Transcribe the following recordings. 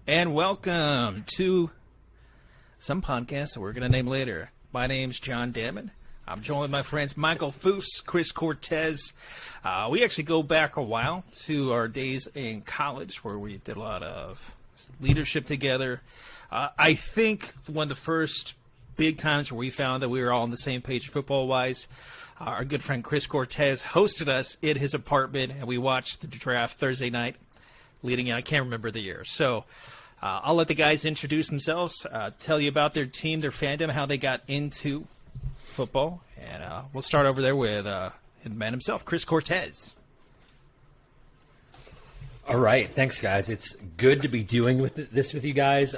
And welcome to some podcast that we're going to name later. My name's John Damon. I'm joined with my friends Michael Foose, Chris Cortez. We actually go back a while to our days in college where we did a lot of leadership together. I think one of the first big times where we found that we were all on the same page football-wise, our good friend Chris Cortez hosted us in his apartment, and we watched the draft Thursday night leading in. I can't remember the year. So I'll let the guys introduce themselves, tell you about their team, their fandom, how they got into football. And we'll start over there with the man himself, Chris Cortez. All right. Thanks, guys. It's good to be doing this with you guys.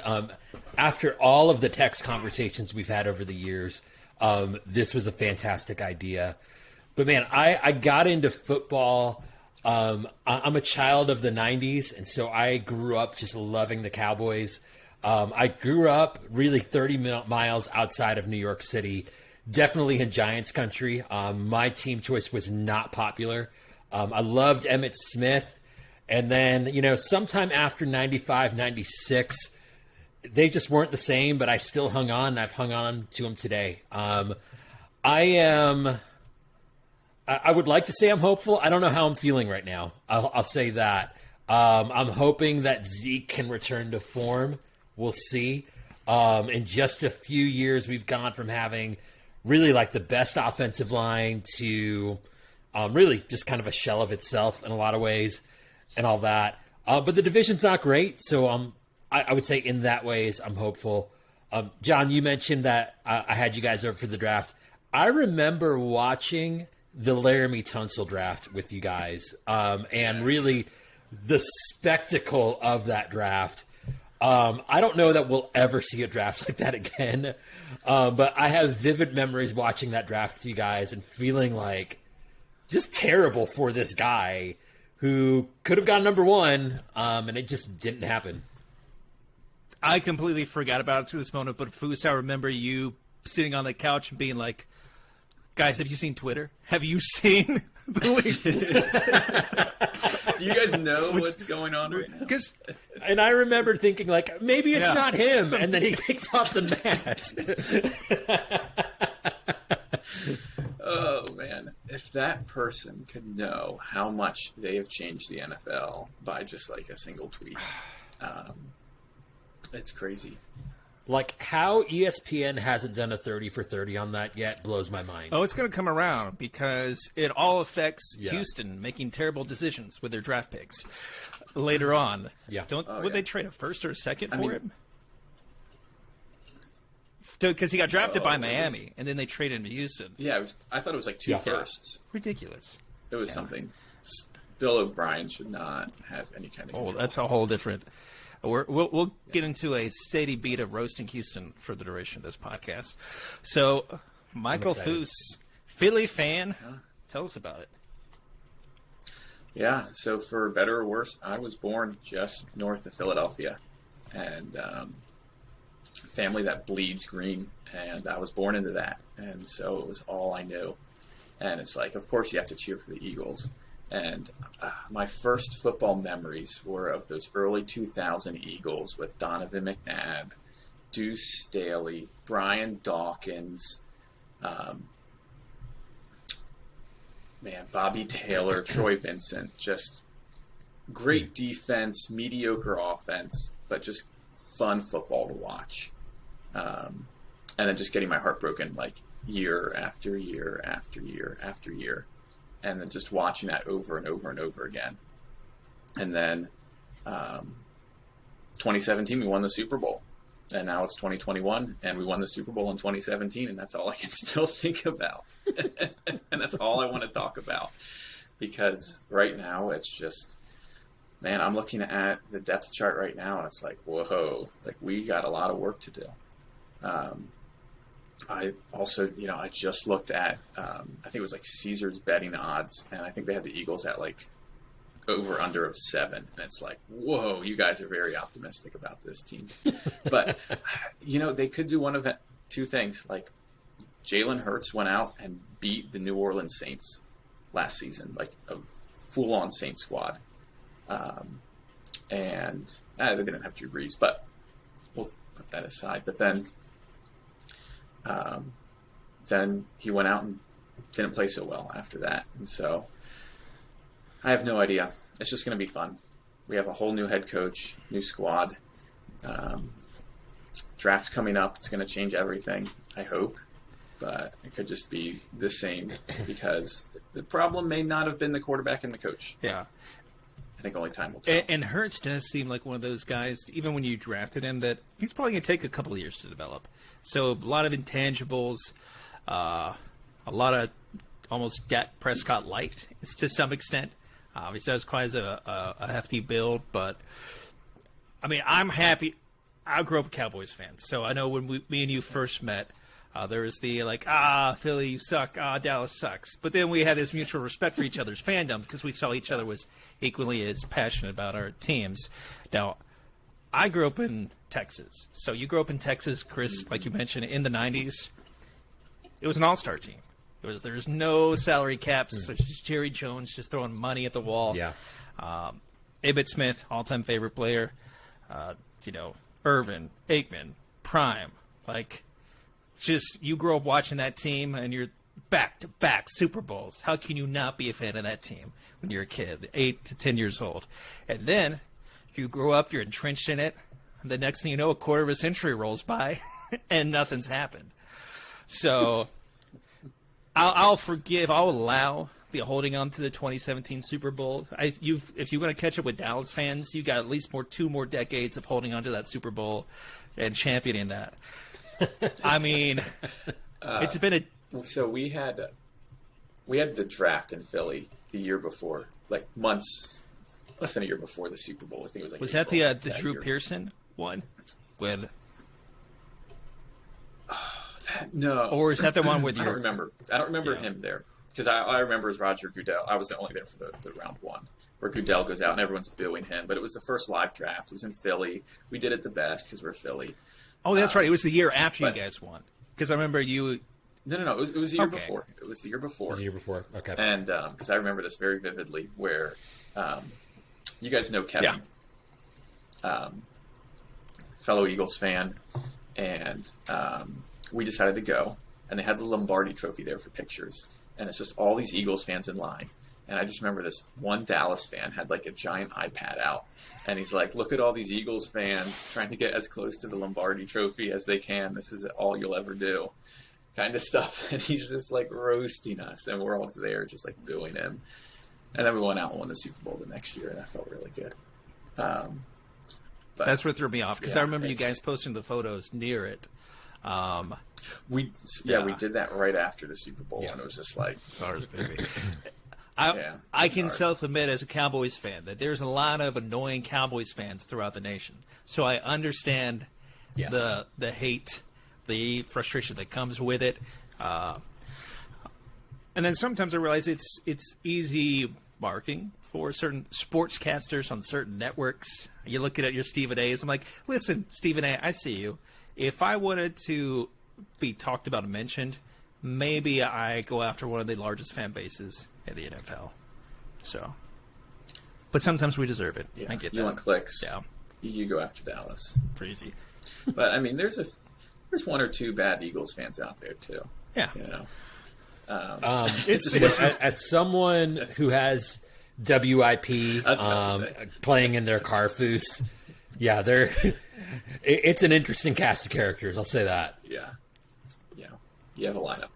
After all of the text conversations we've had over the years, this was a fantastic idea. But, man, I got into football. I'm a child of the 90s, and so I grew up just loving the Cowboys. I grew up really 30 miles outside of New York City, definitely in Giants country. My team choice was not popular. I loved Emmitt Smith. And then, sometime after 95, 96, they just weren't the same, but I still hung on, and I've hung on to them today. I would like to say I'm hopeful. I don't know how I'm feeling right now. I'll say that. I'm hoping that Zeke can return to form. We'll see. In just a few years, we've gone from having really like the best offensive line to really just kind of a shell of itself in a lot of ways and all that. But the division's not great, so I would say in that ways I'm hopeful. John, you mentioned that I had you guys over for the draft. I remember watching the Laramie Tunsil draft with you guys, and really the spectacle of that draft. I don't know that we'll ever see a draft like that again, but I have vivid memories watching that draft with you guys and feeling like just terrible for this guy who could have gone number one, and it just didn't happen. I completely forgot about it to this moment, but Foose, I remember you sitting on the couch and being like, guys, have you seen Twitter? Have you seen the link? Do you guys know what's going on right now? And I remember thinking, like, maybe it's not him, and then he takes off the mask. Oh, man. If that person could know how much they have changed the NFL by just, like, a single tweet, it's crazy. Like, how ESPN hasn't done a 30 for 30 on that yet blows my mind. Oh, it's going to come around because it all affects Houston making terrible decisions with their draft picks later on. Yeah. Would they trade a first or a second for him? Because he got drafted by Miami, and then they traded him to Houston. Yeah, I thought it was like two firsts. Ridiculous. It was something. Bill O'Brien should not have any kind of control. That's a whole different... We'll get into a steady beat of roasting Houston for the duration of this podcast. So, Michael Foose, Philly fan, tell us about it. Yeah, so for better or worse, I was born just north of Philadelphia, and family that bleeds green, and I was born into that, and so it was all I knew. And it's like, of course, you have to cheer for the Eagles. And my first football memories were of those early 2000 Eagles with Donovan McNabb, Deuce Staley, Brian Dawkins, Bobby Taylor, Troy Vincent. Just great defense, mediocre offense, but just fun football to watch. And then just getting my heart broken like year after year after year after year. And then just watching that over and over and over again. And then 2017, we won the Super Bowl. And now it's 2021, and we won the Super Bowl in 2017, and that's all I can still think about. And that's all I want to talk about. Because right now, it's just, man, I'm looking at the depth chart right now, and it's like, whoa, like we got a lot of work to do. I also, I just looked at, I think it was like Caesar's betting odds, and I think they had the Eagles at like over under of 7. And it's like, whoa, you guys are very optimistic about this team. But, they could do one of two things. Like Jalen Hurts went out and beat the New Orleans Saints last season, like a full-on Saints squad. and they didn't have Drew Brees, but we'll put that aside. But then he went out and didn't play so well after that, and so I have no idea. It's just going to be fun. We have a whole new head coach, new squad. Draft coming up. It's going to change everything, I hope. But it could just be the same because the problem may not have been the quarterback and the coach. Yeah. I think only time will tell. And Hurts does seem like one of those guys, even when you drafted him, that he's probably going to take a couple of years to develop. So a lot of intangibles, a lot of almost Dak Prescott light to some extent. He does quite a hefty build, but I mean, I'm happy. I grew up a Cowboys fan, so I know when me and you first met, there was the Philly, you suck, Dallas sucks. But then we had this mutual respect for each other's fandom because we saw each other was equally as passionate about our teams. Now, I grew up in Texas. So you grew up in Texas, Chris, like you mentioned, in the 90s. It was an all-star team. There's no salary caps. So it's just Jerry Jones just throwing money at the wall. Yeah. Emmitt Smith, all-time favorite player. Irvin, Aikman, Prime. Like, just you grow up watching that team and you're back-to-back Super Bowls. How can you not be a fan of that team when you're a kid, 8 to 10 years old? And then you grow up, you're entrenched in it. And the next thing you know, a quarter of a century rolls by and nothing's happened. So I'll forgive, I'll allow the holding on to the 2017 Super Bowl. If you're going to catch up with Dallas fans, you got at least two more decades of holding on to that Super Bowl and championing that. I mean, it's been a. So we had the draft in Philly the year before, like months, less than a year before the Super Bowl. I think it was like. Was April that the Drew year. Pearson one? When? No. Or is that the one with I your? don't remember him there because I remember as Roger Goodell. I was only there for the round one where Goodell goes out and everyone's booing him. But it was the first live draft. It was in Philly. We did it the best because we're Philly. Oh, that's right. It was the year after you guys won. Because I remember you. No. It was the year before. It was the year before. It was the year before. Okay. And because I remember this very vividly, where you guys know Kevin, fellow Eagles fan, and we decided to go, and they had the Lombardi Trophy there for pictures, and it's just all these Eagles fans in line. And I just remember this one Dallas fan had like a giant iPad out, and he's like, "Look at all these Eagles fans trying to get as close to the Lombardi Trophy as they can. This is all you'll ever do," kind of stuff. And he's just like roasting us, and we're all there just like booing him. And then we went out and won the Super Bowl the next year, and that felt really good. But That's what threw me off because I remember you it's- guys posting the photos near it. we did that right after the Super Bowl, Yeah. and it was just like, It's ours, baby. Yeah, I can it's ours. self-admit as a Cowboys fan that there's a lot of annoying Cowboys fans throughout the nation. So I understand Yes. the hate, the frustration that comes with it. And then sometimes I realize it's easy marketing for certain sportscasters on certain networks. You look at your Stephen A's. I'm like, listen, Stephen A., I see you. If I wanted to be talked about and mentioned, maybe I go after one of the largest fan bases in the NFL. So, but sometimes we deserve it. yeah, I get you that. want clicks. Yeah, You go after Dallas. crazy. But I mean, there's one or two bad Eagles fans out there too. Yeah, You know, As someone who has WIP I was about to say. playing in their Carfoos, yeah, it's an interesting cast of characters. I'll say that. yeah. You have a lineup.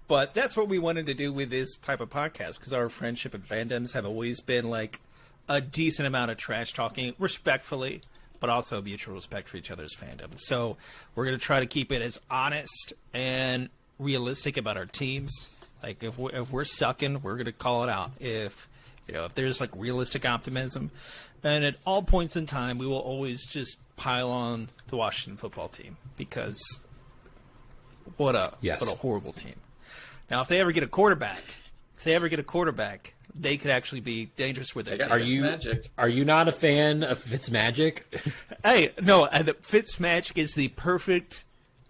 but that's what we wanted to do with this type of podcast because our friendship and fandoms have always been like a decent amount of trash talking, respectfully, but also mutual respect for each other's fandoms. So we're going to try to keep it as honest and realistic about our teams. Like if we're sucking, we're going to call it out. If there's like realistic optimism, and at all points in time, we will always just pile on the Washington football team because what a horrible team. Now, if they ever get a quarterback, they could actually be dangerous with their team. Magic. Are you not a fan of Fitzmagic? Hey, no, the Fitzmagic is the perfect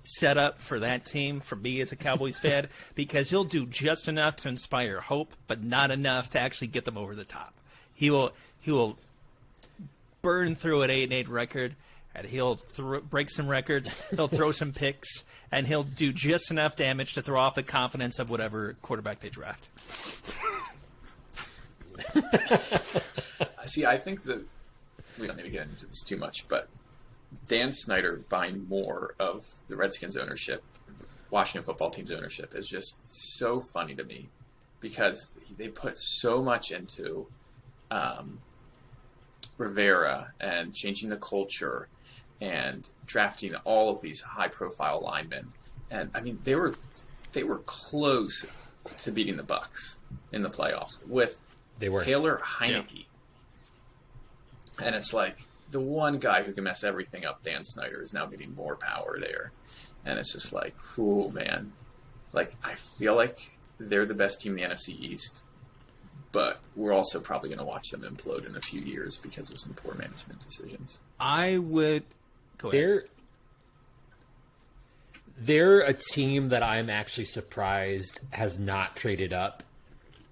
setup for that team for me as a Cowboys fan because he'll do just enough to inspire hope, but not enough to actually get them over the top. He will burn through an 8-8 record, and he'll break some records. He'll throw some picks, and he'll do just enough damage to throw off the confidence of whatever quarterback they draft. See, I think that we don't need to get into this too much, but Dan Snyder buying more of the Redskins ownership, Washington football team's ownership, is just so funny to me because they put so much into Rivera and changing the culture and drafting all of these high-profile linemen. And I mean, they were close to beating the Bucs in the playoffs with Taylor Heineke. Yeah. And it's like the one guy who can mess everything up, Dan Snyder, is now getting more power there. And it's just like, oh man, like I feel like they're the best team in the NFC East, but we're also probably going to watch them implode in a few years because of some poor management decisions. I would go ahead. They're a team that I'm actually surprised has not traded up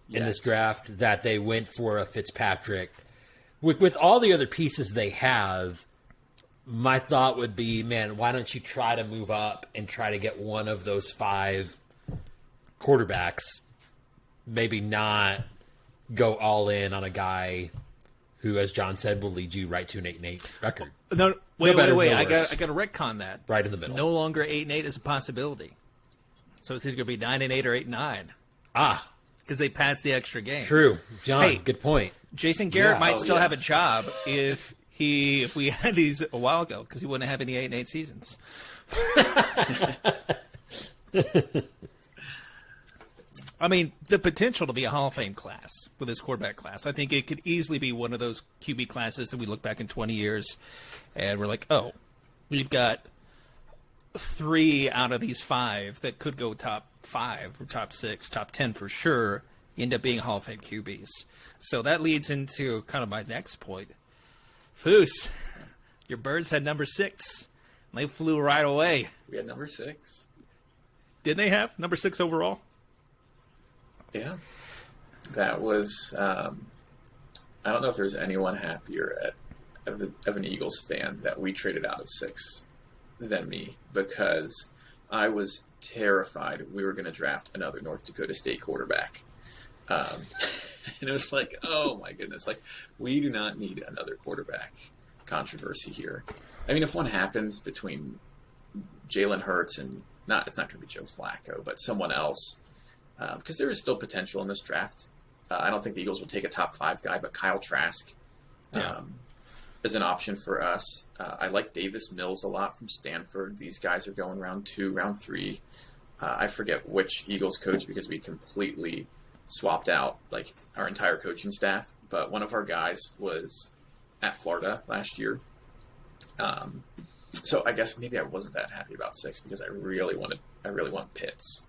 in this draft, that they went for a Fitzpatrick. With all the other pieces they have, my thought would be, man, why don't you try to move up and try to get one of those 5 quarterbacks? Maybe not go all in on a guy who, as John said, will lead you right to an 8-8 record. No, wait. I got to retcon that. Right in the middle. No longer 8-8 is a possibility. So it's either going to be 9-8 or 8-9. Ah, because they passed the extra game. True, John. Good point. Jason Garrett might still have a job if we had these a while ago, because he wouldn't have any 8-8 seasons. I mean, the potential to be a Hall of Fame class with this quarterback class. I think it could easily be one of those QB classes that we look back in 20 years and we're like, oh, we've got 3 out of these 5 that could go top 5 or top 6, top 10 for sure, end up being Hall of Fame QBs. So that leads into kind of my next point. Foose, your Birds had number 6. And they flew right away. We had number 6. Didn't they have number 6 overall? Yeah. That was, I don't know if there's anyone happier of an Eagles fan that we traded out of 6 than me, because I was terrified we were going to draft another North Dakota State quarterback. And it was like, oh my goodness, like we do not need another quarterback controversy here. I mean, if one happens between Jalen Hurts and it's not going to be Joe Flacco, but someone else, because there is still potential in this draft. I don't think the Eagles will take a top 5 guy, but Kyle Trask is an option for us. I like Davis Mills a lot from Stanford. These guys are going round 2, round 3. I forget which Eagles coach because we completely swapped out like our entire coaching staff, but one of our guys was at Florida last year. So I guess maybe I wasn't that happy about 6 because I really want Pitts.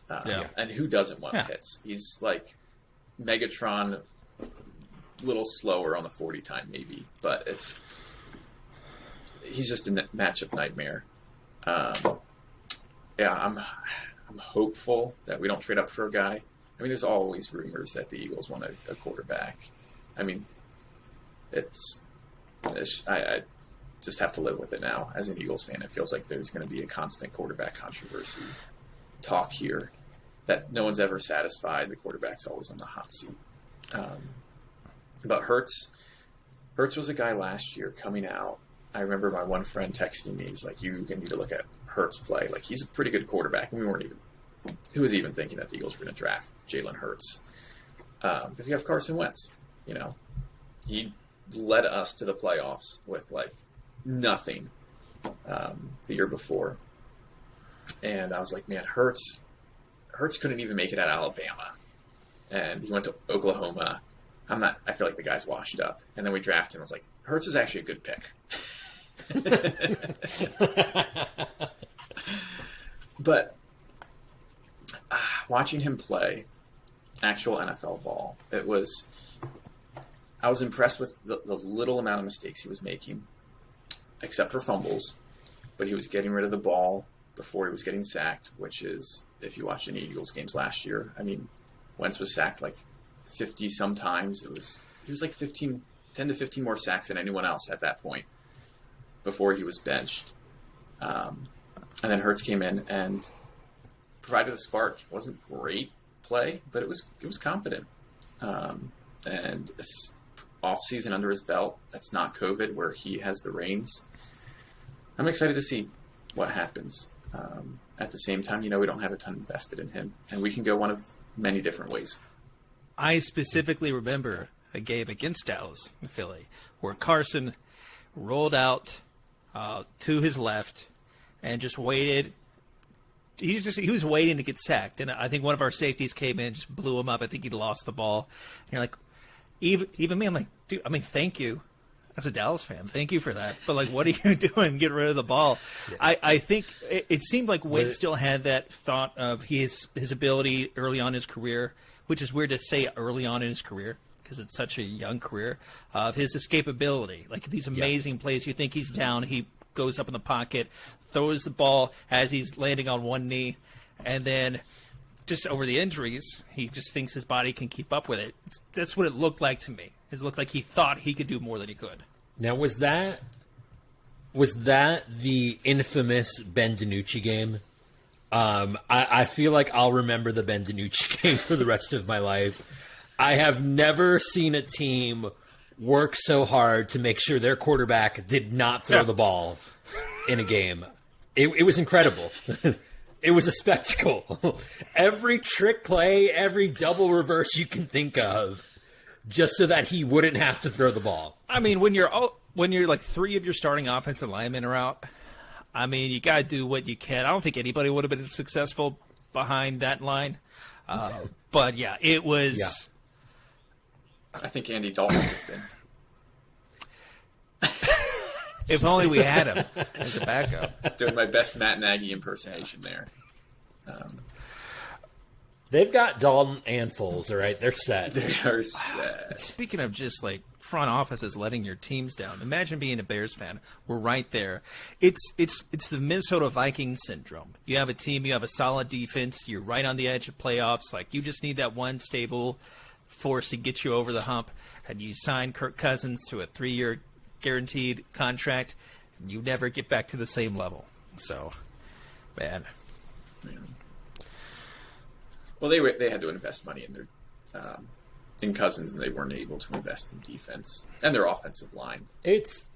And who doesn't want Pitts? He's like Megatron, a little slower on the 40 time maybe, but he's just a matchup nightmare. I'm hopeful that we don't trade up for a guy. I mean, there's always rumors that the Eagles want a quarterback. I mean, I just have to live with it now. As an Eagles fan, it feels like there's going to be a constant quarterback controversy talk here, that no one's ever satisfied. The quarterback's always on the hot seat. But Hurts was a guy last year coming out. I remember my one friend texting me. He's like, you need to look at Hurts play. Like, he's a pretty good quarterback. And who was even thinking that the Eagles were going to draft Jalen Hurts? Because we have Carson Wentz. You know, he led us to the playoffs with like nothing the year before. And I was like, man, Hurts couldn't even make it out of Alabama. And he went to Oklahoma. I feel like the guy's washed up. And then we drafted him. I was like, Hurts is actually a good pick. But watching him play actual NFL ball, I was impressed with the little amount of mistakes he was making, except for fumbles. But he was getting rid of the ball before he was getting sacked, which is, if you watched any Eagles games last year, I mean, Wentz was sacked like 50 sometimes. He was like 15 10 to 15 more sacks than anyone else at that point before he was benched. And then Hurts came in and provided a spark. It wasn't great play, but it was competent. And this off season under his belt, that's not COVID, where he has the reins. I'm excited to see what happens. At the same time, we don't have a ton invested in him, and we can go one of many different ways. I specifically remember a game against Dallas in Philly where Carson rolled out to his left and just waited. He was waiting to get sacked, and I think one of our safeties came in, just blew him up. I think he lost the ball. And you're like, even me, I'm like, dude, thank you. As a Dallas fan, thank you for that. But, like, what are you doing? Get rid of the ball. Yeah. I think it seemed like Witt still had that thought of his ability early on in his career, which is weird to say early on in his career because it's such a young career, of his escapability. Like, these amazing plays. You think he's down, he goes up in the pocket, throws the ball as he's landing on one knee, and then just over the injuries, he just thinks his body can keep up with it. That's what it looked like to me. It looked like he thought he could do more than he could. Now, was that the infamous Ben DiNucci game? I feel like I'll remember the Ben DiNucci game for the rest of my life. I have never seen a team work so hard to make sure their quarterback did not throw the ball in a game. It was incredible. It was a spectacle. Every trick play, every double reverse you can think of, just so that he wouldn't have to throw the ball. I mean, when you're like three of your starting offensive linemen are out, I mean, you got to do what you can. I don't think anybody would have been successful behind that line. But, yeah, it was... Yeah. I think Andy Dalton would have been. If only we had him as a backup. Doing my best Matt Nagy impersonation there. They've got Dalton and Foles, all right? They're set. They are set. Speaking of just like front offices letting your teams down, imagine being a Bears fan. We're right there. It's the Minnesota Vikings syndrome. You have a team, you have a solid defense, you're right on the edge of playoffs. Like, you just need that one stable force to get you over the hump, and you sign Kirk Cousins to a 3-year guaranteed contract, and you never get back to the same level. So, man. Yeah. Well, they had to invest money in their in Cousins, and they weren't able to invest in defense and their offensive line. It's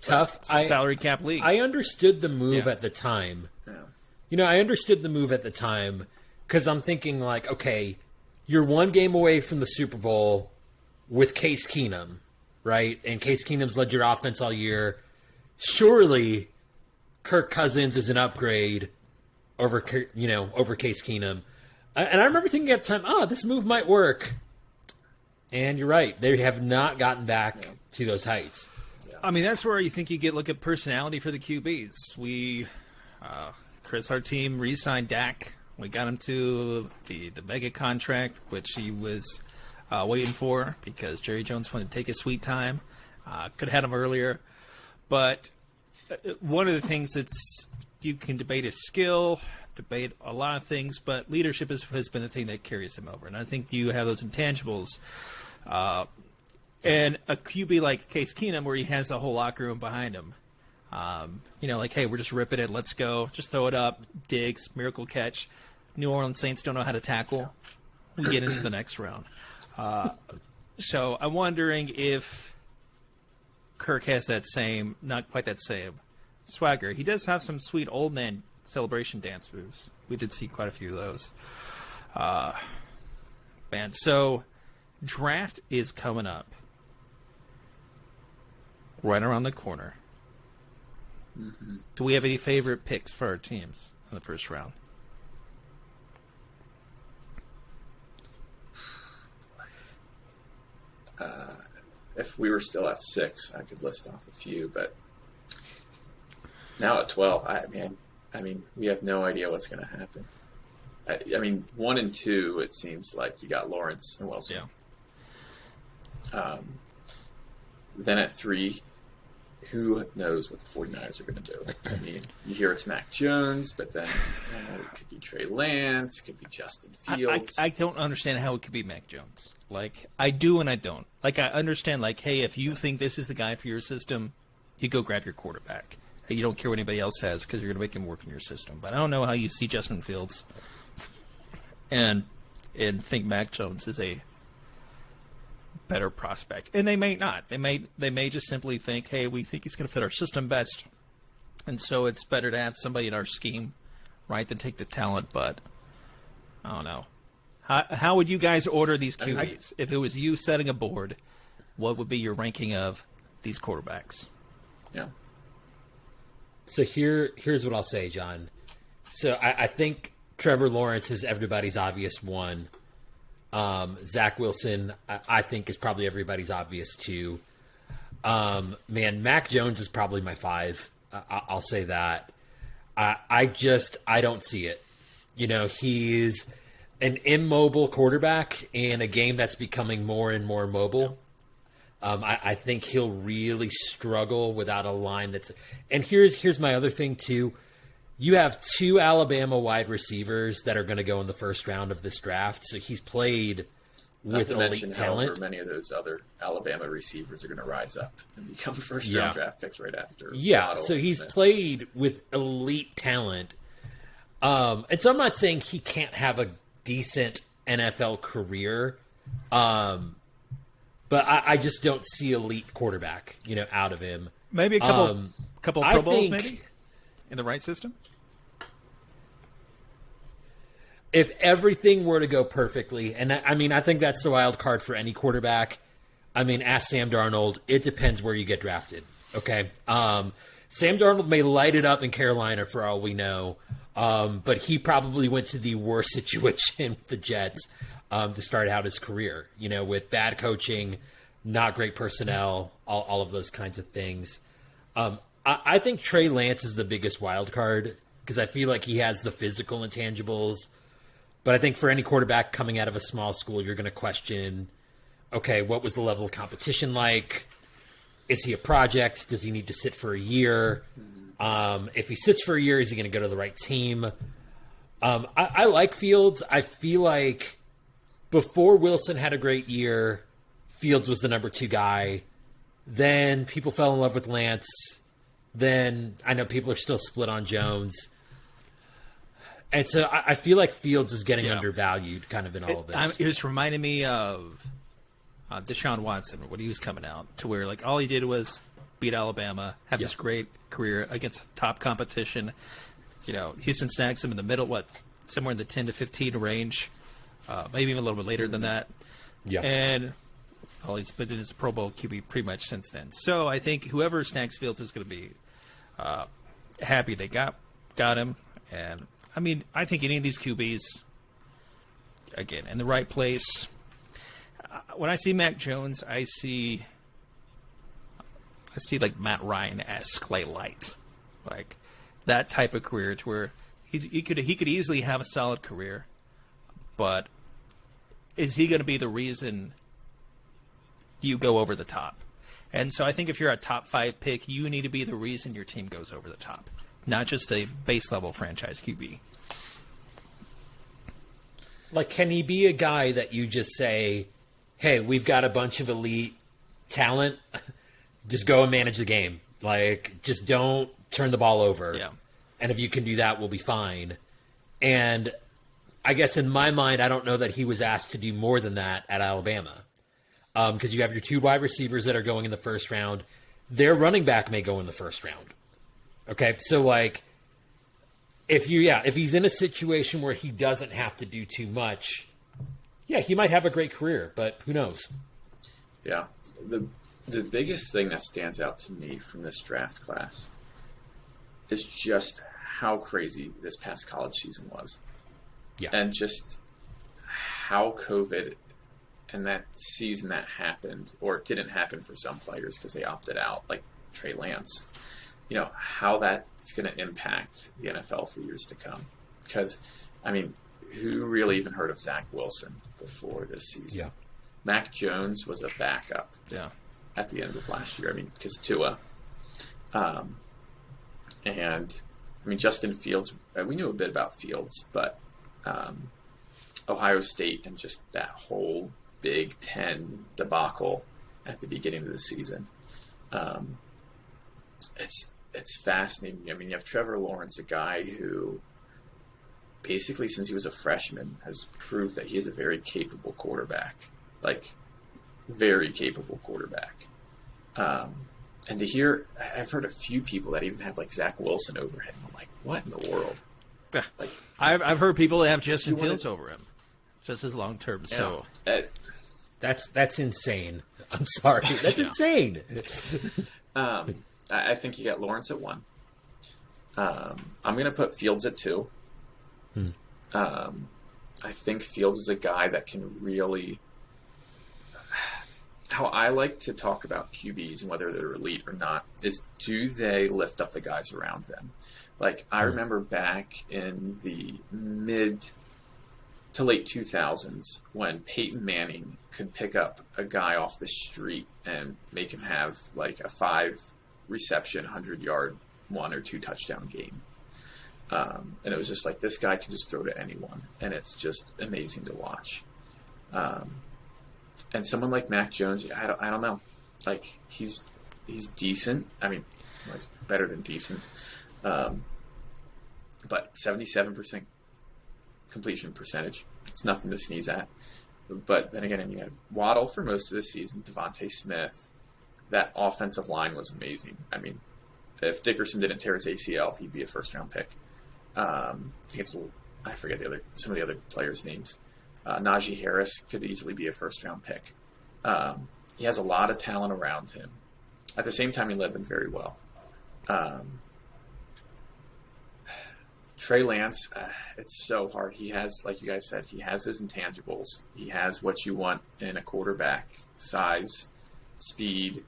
tough. Salary cap league. I understood the move at the time. Yeah. I understood the move at the time because I'm thinking like, okay, you're one game away from the Super Bowl with Case Keenum, right? And Case Keenum's led your offense all year. Surely, Kirk Cousins is an upgrade over Case Keenum. And I remember thinking at the time, this move might work. And you're right. They have not gotten back to those heights. Yeah. I mean, that's where you think you look at personality for the QBs. Chris, our team, re-signed Dak. We got him to the mega contract, which he was waiting for because Jerry Jones wanted to take his sweet time. Could have had him earlier. But one of the things you can debate is skill, debate a lot of things, but leadership has been the thing that carries him over. And I think you have those intangibles. And a QB like Case Keenum, where he has the whole locker room behind him. Like, hey, we're just ripping it. Let's go. Just throw it up. Diggs, miracle catch. New Orleans Saints don't know how to tackle. We get into the next round. So I'm wondering if Kirk has that same, not quite that same, swagger. He does have some sweet old man celebration dance moves. We did see quite a few of those. Man, so draft is coming up right around the corner. Mm-hmm. Do we have any favorite picks for our teams in the first round? If we were still at 6, I could list off a few, but now at 12, I mean, we have no idea what's going to happen. I mean, 1 and 2, it seems like you got Lawrence and Wilson. Yeah. Then at 3, who knows what the 49ers are going to do? I mean, you hear it's Mac Jones, but then it could be Trey Lance, it could be Justin Fields. I don't understand how it could be Mac Jones. Like, I do and I don't. Like, I understand, like, hey, if you think this is the guy for your system, you go grab your quarterback. Hey, you don't care what anybody else says because you're going to make him work in your system. But I don't know how you see Justin Fields and think Mac Jones is a better prospect. And they may not. They may just simply think, hey, we think he's going to fit our system best. And so it's better to have somebody in our scheme, right, than take the talent. But I don't know. How would you guys order these QBs? If it was you setting a board, what would be your ranking of these quarterbacks? Yeah. So here's what I'll say, John. So I think Trevor Lawrence is everybody's obvious one. Zach Wilson, I think, is probably everybody's obvious two. Man, Mac Jones is probably my 5. I'll say that. I don't see it. You know, he's an immobile quarterback in a game that's becoming more and more mobile. I think he'll really struggle without a line that's. And here's my other thing too. You have 2 Alabama wide receivers that are going to go in the first round of this draft. So he's played with elite talent. However, many of those other Alabama receivers are going to rise up and become first round draft picks right after. Yeah, Waddle so he's Smith. played with elite talent. And so I'm not saying he can't have a decent NFL career. But I just don't see elite quarterback, out of him. Maybe a couple Pro Bowls, maybe in the right system. If everything were to go perfectly, and I think that's the wild card for any quarterback. I mean, ask Sam Darnold. It depends where you get drafted. Okay, Sam Darnold may light it up in Carolina for all we know, but he probably went to the worst situation with the Jets to start out his career. With bad coaching, not great personnel, all of those kinds of things. I think Trey Lance is the biggest wild card because I feel like he has the physical intangibles. But I think for any quarterback coming out of a small school, you're going to question, okay, what was the level of competition like? Is he a project? Does he need to sit for a year? If he sits for a year, is he going to go to the right team? I like Fields. I feel like before Wilson had a great year, Fields was the number 2 guy. Then people fell in love with Lance. Then I know people are still split on Jones. And so I feel like Fields is getting undervalued kind of in all of this. It was reminding me of Deshaun Watson when he was coming out, to where like all he did was beat Alabama, have this great career against top competition. Houston snags him in the middle, somewhere in the 10 to 15 range, maybe even a little bit later than that. Yeah. And he's been in his Pro Bowl QB pretty much since then. So I think whoever snags Fields is going to be happy they got him. And I think any of these QBs, again, in the right place. When I see Mac Jones, I see like Matt Ryan-esque, light, like that type of career, to where he could easily have a solid career, but is he going to be the reason you go over the top? And so I think if you're a top 5 pick, you need to be the reason your team goes over the top, not just a base level franchise QB. Like, can he be a guy that you just say, hey, we've got a bunch of elite talent, just go and manage the game. Like, just don't turn the ball over. Yeah. And if you can do that, we'll be fine. And I guess in my mind, I don't know that he was asked to do more than that at Alabama. Because you have your 2 wide receivers that are going in the first round. Their running back may go in the first round. Okay, so like, if he's in a situation where he doesn't have to do too much, he might have a great career, but who knows? Yeah, the biggest thing that stands out to me from this draft class is just how crazy this past college season was. Yeah, and just how COVID and that season that happened, or it didn't happen for some players because they opted out, like Trey Lance. How that's going to impact the NFL for years to come. Because, who really even heard of Zach Wilson before this season? Yeah. Mac Jones was a backup Yeah. at the end of last year. Because Tua Um, and I mean, Justin Fields, we knew a bit about Fields, but Ohio State and just that whole Big Ten debacle at the beginning of the season. It's fascinating. I mean, you have Trevor Lawrence, a guy who basically since he was a freshman has proved that he is a very capable quarterback, like very capable quarterback. And to hear, I've heard a few people that even have like Zach Wilson over him. I'm like, what in the world? Like, I've heard people that have Justin Fields over him, just as long term. So that's insane. I'm sorry, that's insane. I think you got Lawrence at 1. I'm going to put Fields at 2. I think Fields is a guy that can really. How I like to talk about QBs and whether they're elite or not is, do they lift up the guys around them? Like, I remember back in the mid to late 2000s when Peyton Manning could pick up a guy off the street and make him have like a 5 reception, 100-yard, 1 or 2 touchdown game. And it was just like, this guy can just throw to anyone. And it's just amazing to watch. And someone like Mac Jones, I don't know. Like, he's decent. I mean, well, he's better than decent. But 77% completion percentage. It's nothing to sneeze at. But then again, you had Waddle for most of the season, Devontae Smith. That offensive line was amazing. I mean, if Dickerson didn't tear his ACL, he'd be a first-round pick. I forget some of the other players' names. Najee Harris could easily be a first-round pick. He has a lot of talent around him. At the same time, he led them very well. Trey Lance, it's so hard. He has, like you guys said, he has those intangibles. He has what you want in a quarterback: size, speed,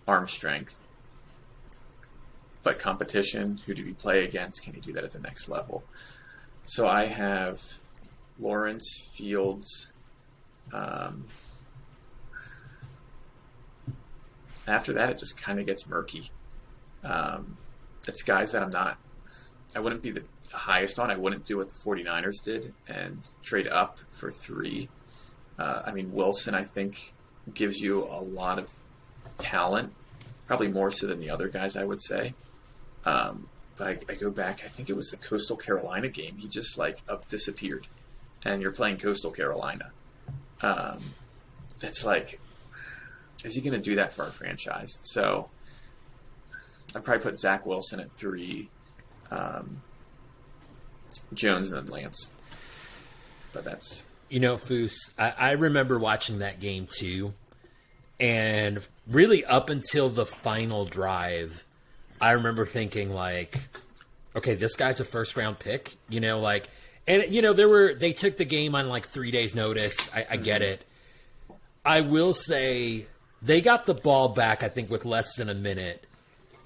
arm strength. But competition, who do we play against? Can he do that at the next level? So I have Lawrence, Fields. After that, it just kind of gets murky. It's guys that I wouldn't be the highest on. I wouldn't do what the 49ers did and trade up for 3. I mean, Wilson, I think, gives you a lot of talent, probably more so than the other guys, I would say. But I go back, I think it was the Coastal Carolina game. He just disappeared. And you're playing Coastal Carolina. It's like, is he going to do that for our franchise? So I'd probably put Zach Wilson at 3, Jones, and then Lance. But that's... You know, Foose, I remember watching that game too. And really up until the final drive, I remember thinking like, okay, this guy's a first round pick, you know, like, and you know, they took the game on like 3 days notice. I get it. I will say they got the ball back, I think, with less than a minute.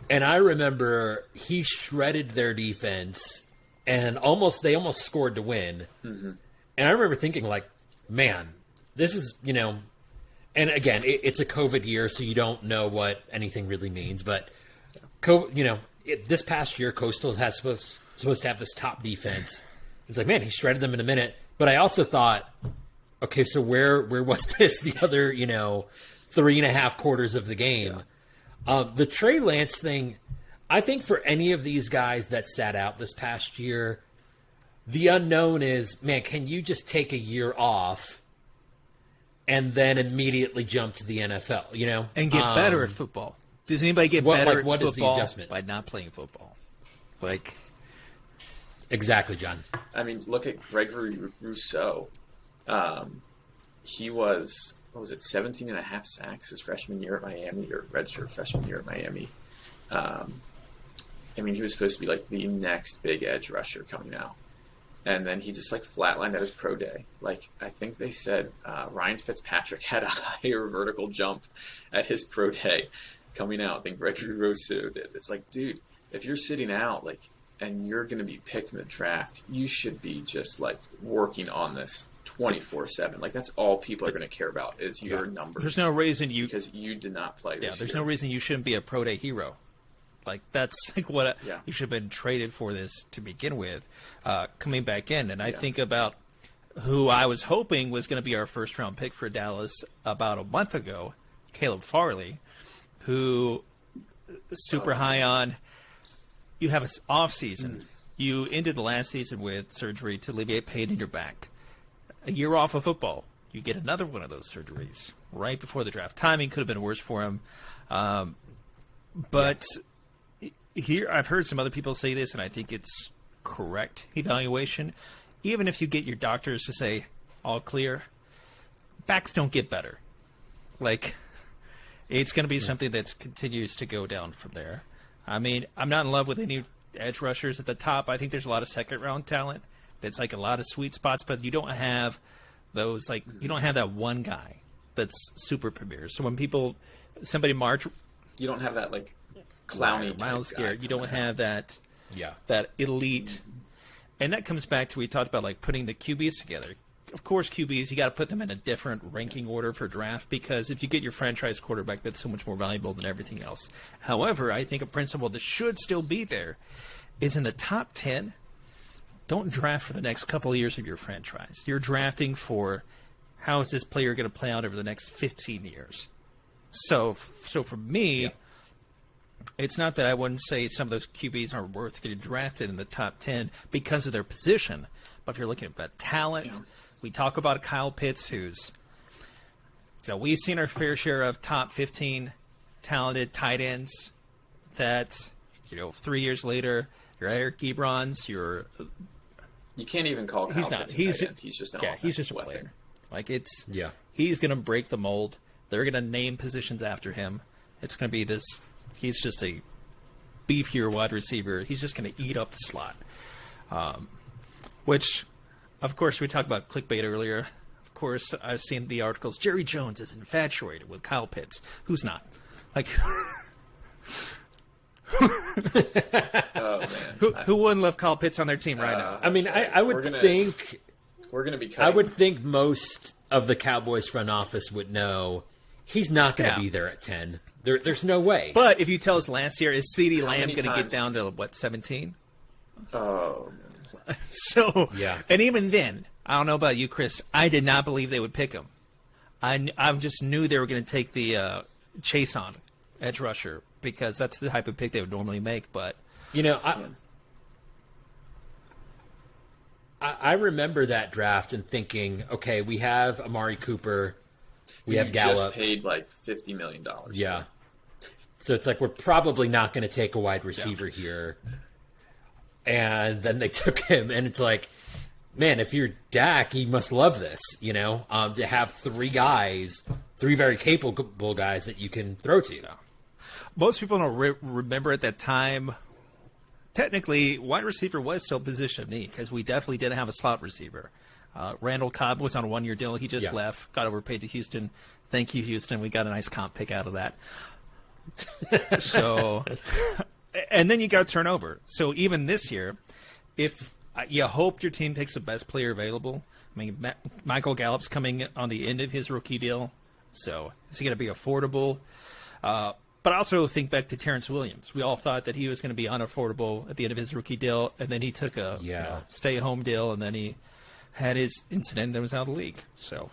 And I remember he shredded their defense and they almost scored to win. Mm-hmm. And I remember thinking like, man, this is, you know, and again, it's a COVID year, so you don't know what anything really means. But, you know, this past year, Coastal has supposed to have this top defense. It's like, man, he shredded them in a minute. But I also thought, okay, so where was this the other, you know, 3.5 quarters of the game? Yeah. The Trey Lance thing, I think for any of these guys that sat out this past year, the unknown is, man, can you just take a year off and then immediately jump to the NFL, you know? And get better at football. Does anybody get better at what football is the adjustment? By not playing football? Like, exactly, John. I mean, look at Gregory Rousseau. He was, 17.5 sacks his freshman year at Miami, or redshirt freshman year at Miami. I mean, he was supposed to be like the next big edge rusher coming out. And then he just flatlined at his pro day. I think they said Ryan Fitzpatrick had a higher vertical jump at his pro day coming out than Gregory Rousseau did. It's like, dude, if you're sitting out and you're going to be picked in the draft, you should be just working on this 24/7. That's all people are going to care about is your numbers. There's no reason because you did not play this there's year. no reason you shouldn't be a pro day hero. Like that's like what Yeah. you should have been traded for this to begin with, coming back in. And I think about who I was hoping was going to be our first round pick for Dallas about a month ago, Caleb Farley, who super high on. You have an off season. You ended the last season with surgery to alleviate pain in your back. A year off of football, you get another one of those surgeries right before the draft. Timing could have been worse for him. But here, I've heard some other people say this, and I think it's correct evaluation. Even if you get your doctors to say all clear, backs don't get better. Like, it's going to be something that continues to go down from there. I mean, I'm not in love with any edge rushers at the top. I think there's a lot of second round talent that's like a lot of sweet spots, but you don't have those, like, you don't have that one guy that's super premier. So when somebody march, You don't have that like clowny Miles type guy Garrett, you don't coming have that Yeah. that elite. And that comes back to, we talked about like putting the QBs together. Of course, QBs, you got to put them in a different ranking order for draft, because if you get your franchise quarterback, that's so much more valuable than everything else. However, I think a principle that should still be there is in the top 10, don't draft for the next couple of years of your franchise. You're drafting for how is this player going to play out over the next 15 years. So for me, it's not that I wouldn't say some of those QBs aren't worth getting drafted in the top 10 because of their position, but if you're looking at that talent, we talk about Kyle Pitts, who's, we've seen our fair share of top 15 talented tight ends that, 3 years later, your Eric Ebrons, You can't even call Kyle he's not. Pitts a He's tight end. He's just an he's just a weapon. player. Like Yeah. he's going to break the mold. They're going to name positions after him. It's going to be this. He's just a beefier wide receiver. He's just going to eat up the slot. Which, of course, we talked about clickbait earlier. Of course, I've seen the articles. Jerry Jones is infatuated with Kyle Pitts. Who's not? Like, Oh man, who wouldn't love Kyle Pitts on their team right now? I mean, I would think we're gonna be. I Cutting. would think most of the Cowboys front office would know he's not going to Yeah. be there at 10. There's no way. But if you tell us last year, is CeeDee Lamb many going to get times- down to, 17? Oh, So, Yeah. And even then, I don't know about you, Chris, I did not believe they would pick him. I just knew they were going to take the chase on edge rusher, because that's the type of pick they would normally make. But I remember that draft and thinking, okay, we have Amari Cooper, we have just Gallup. paid like $50 million. Yeah. So it's like, we're probably not going to take a wide receiver here. And then they took him, and it's like, man, if you're Dak, he must love this, to have three very capable guys that you can throw to. most people don't remember at that time. Technically, wide receiver was still position of need, because we definitely didn't have a slot receiver. Randall Cobb was on a one-year deal. He just left, got overpaid to Houston. Thank you, Houston. We got a nice comp pick out of that. So, and then you got turnover. So even this year, if you hope your team takes the best player available. I mean, Michael Gallup's coming on the end of his rookie deal. So is he going to be affordable? But also think back to Terrence Williams. We all thought that he was going to be unaffordable at the end of his rookie deal, and then he took a stay-at-home deal, and then he had his incident that was out of the league. So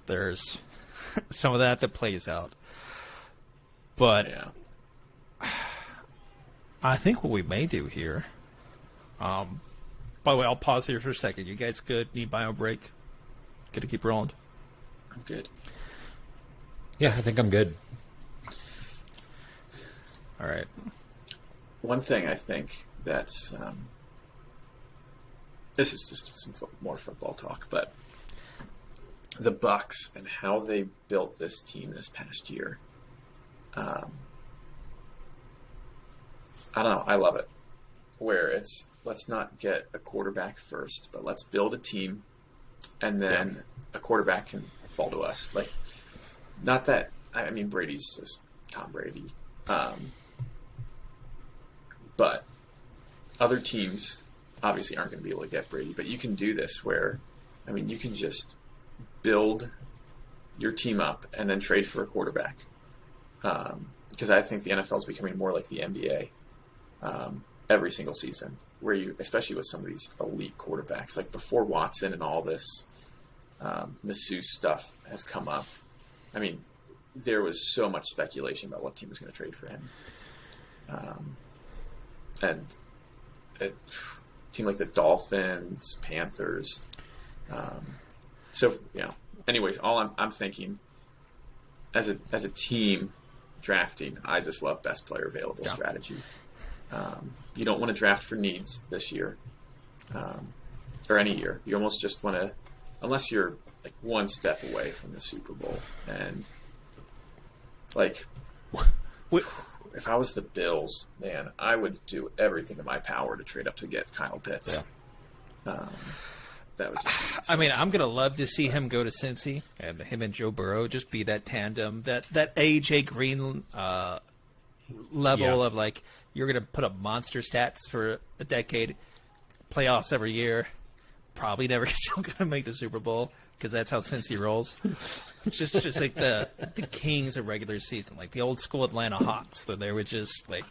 there's some of that plays out. But I think what we may do here. By the way, I'll pause here for a second. You guys good? Need bio break? Good to keep rolling. I'm good. Yeah, I think I'm good. All right. One thing I think that's this is just some more football talk, but the Bucks and how they built this team this past year. I don't know. I love it. Where it's, let's not get a quarterback first, but let's build a team, and then a quarterback can fall to us. Like, not that, I mean, Brady's just Tom Brady. But other teams obviously aren't going to be able to get Brady, but you can do this where, I mean, you can just build your team up and then trade for a quarterback. Because I think the NFL is becoming more like the NBA, every single season, where you, especially with some of these elite quarterbacks, like before Watson and all this masseuse stuff has come up. I mean, there was so much speculation about what team was going to trade for him. And a team like the Dolphins, Panthers. So, anyways, all I'm thinking as a team drafting, I just love best player available strategy. You don't want to draft for needs this year, or any year. You almost just want to, unless you're like one step away from the Super Bowl. And like, if I was the Bills, man, I would do everything in my power to trade up to get Kyle Pitts. That would just be so I mean, I'm going to love to see him go to Cincy and him and Joe Burrow just be that tandem, that AJ Green level of like, you're going to put up monster stats for a decade, playoffs every year, probably never still going to make the Super Bowl because that's how Cincy rolls. just like the kings of regular season, like the old school Atlanta Hawks, that they would just like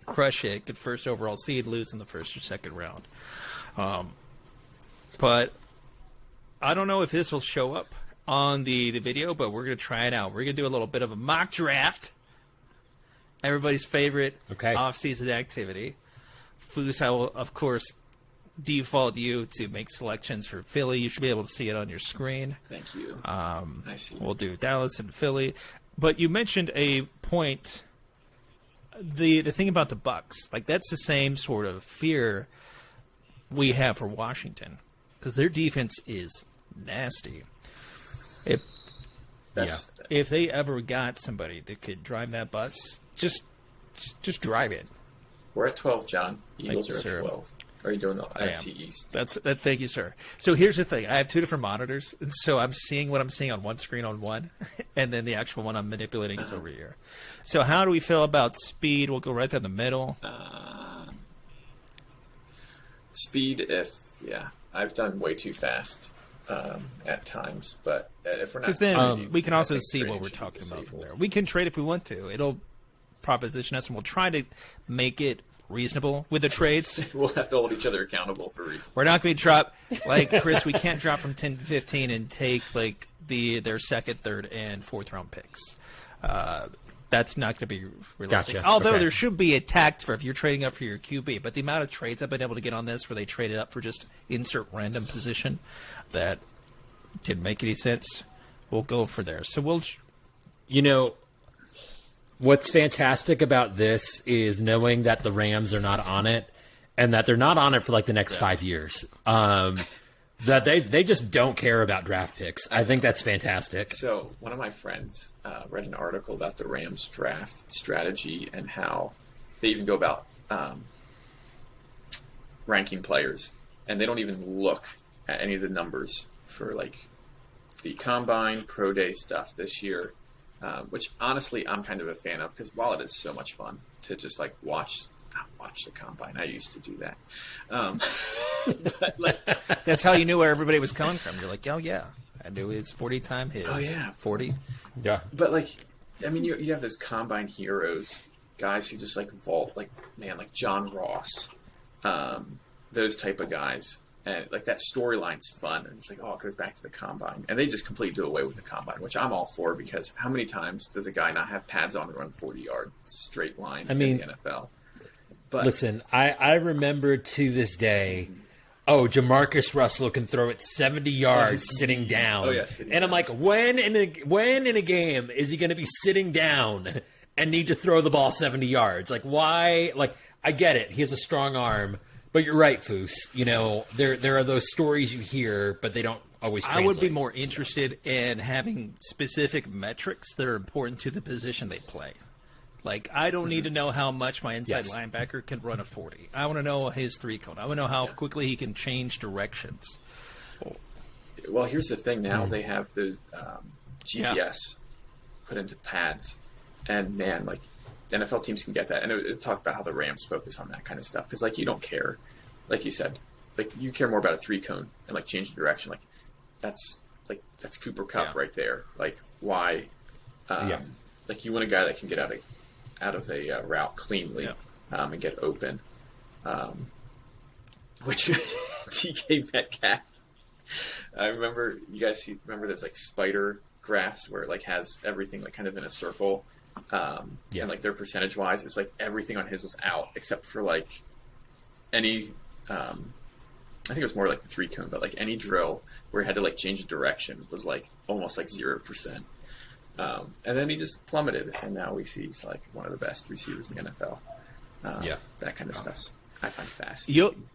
crush it, get first overall seed, lose in the first or second round. But I don't know if this will show up on the video, but we're going to try it out. We're going to do a little bit of a mock draft. Everybody's favorite off-season activity. Foos, I will, of course, default you to make selections for Philly. You should be able to see it on your screen. Thank you. I see. We'll do Dallas and Philly. But you mentioned a point, the thing about the Bucks. Like, that's the same sort of fear we have for Washington, because their defense is nasty. If they ever got somebody that could drive that bus, just drive it. We're at 12, John. Eagles are at 12. Are you doing the NFC East? Thank you, sir. So here's the thing. I have two different monitors, and so I'm seeing what I'm seeing on one screen on one, and then the actual one I'm manipulating is over here. So how do we feel about speed? We'll go right down the middle. Speed, I've done way too fast at times, but if we're not, because then we can also see what we're talking about from there. We can trade if we want to. It'll proposition us, and we'll try to make it reasonable with the trades. We'll have to hold each other accountable for reasons. We're not going to drop, like Chris. We can't drop from 10 to 15 and take like their second, third, and fourth round picks. That's not going to be realistic. Gotcha. Although Okay. there should be a tact for if you're trading up for your QB. But the amount of trades I've been able to get on this where they traded up for just insert random position that didn't make any sense, we'll go for there. So we'll... What's fantastic about this is knowing that the Rams are not on it, and that they're not on it for like the next 5 years. That they just don't care about draft picks. I think that's fantastic. So one of my friends read an article about the Rams draft strategy and how they even go about ranking players, and they don't even look at any of the numbers for like the combine, pro day stuff this year, which honestly I'm kind of a fan of, because while it is so much fun to just like watch the combine, I used to do that. But like, That's how you knew where everybody was coming from. You're like, oh, yeah. I knew his 40 time his. Oh, yeah. 40. Yeah. but like, I mean, you have those combine heroes, guys who just like vault, like, man, like John Ross, those type of guys. And like that storyline's fun, and it's like, oh, it goes back to the combine, and they just completely do away with the combine, which I'm all for, because how many times does a guy not have pads on to run 40-yard straight line in the NFL? But Listen, I remember to this day, Jamarcus Russell can throw it 70 yards sitting down. Oh, yeah, sitting and I'm down. like, when in a game is he going to be sitting down and need to throw the ball 70 yards? Like, why? Like, I get it. He has a strong arm. But you're right, Foos. There are those stories you hear, but they don't always translate. I would be more interested in having specific metrics that are important to the position they play. Like, I don't need to know how much my inside linebacker can run a 40. I want to know his three cone. I want to know how quickly he can change directions. Well, here's the thing now. They have the GPS put into pads. And, man, like, NFL teams can get that. And it talked about how the Rams focus on that kind of stuff. Because, like, you don't care. Like you said. Like, you care more about a three cone and, like, changing direction. Like, that's Cooper Kupp right there. Like, why? Like, you want a guy that can get out of a route cleanly. and get open. Which DK Metcalf. I remember remember there's like spider graphs where it like has everything like kind of in a circle. And like their percentage wise, it's like everything on his was out except for like any I think it was more like the 3-cone, but like any drill where he had to like change the direction was like almost like 0%. And then he just plummeted, and now we see he's like one of the best receivers in the NFL. That kind of stuff I find fascinating.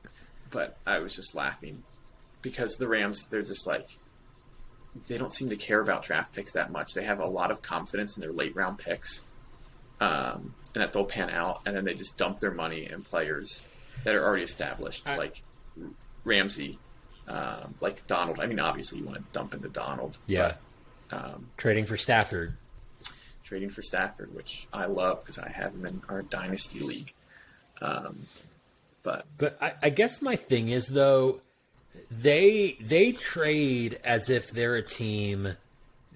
But I was just laughing because the Rams, they're just like, they don't seem to care about draft picks that much. They have a lot of confidence in their late round picks, and that they'll pan out, and then they just dump their money in players that are already established, like Ramsey, like Donald. I mean, obviously you want to dump into Donald. Yeah. But, trading for Stafford, which I love because I have him in our dynasty league. But I guess my thing is though, they trade as if they're a team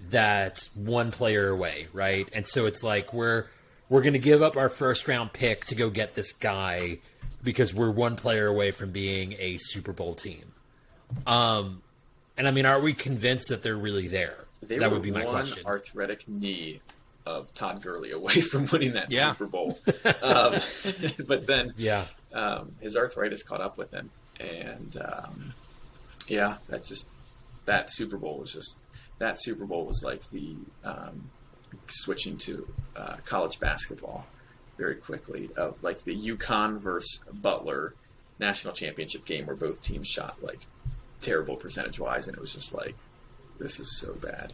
that's one player away, right? And so it's like we're going to give up our first round pick to go get this guy because we're one player away from being a Super Bowl team. And I mean, are we convinced that they're really there? That would be my question. One arthritic knee of Todd Gurley away from winning that Super Bowl. But then his arthritis caught up with him. And that Super Bowl was like the switching to college basketball very quickly, of like the UConn versus Butler national championship game where both teams shot like terrible percentage wise, and it was just like, this is so bad.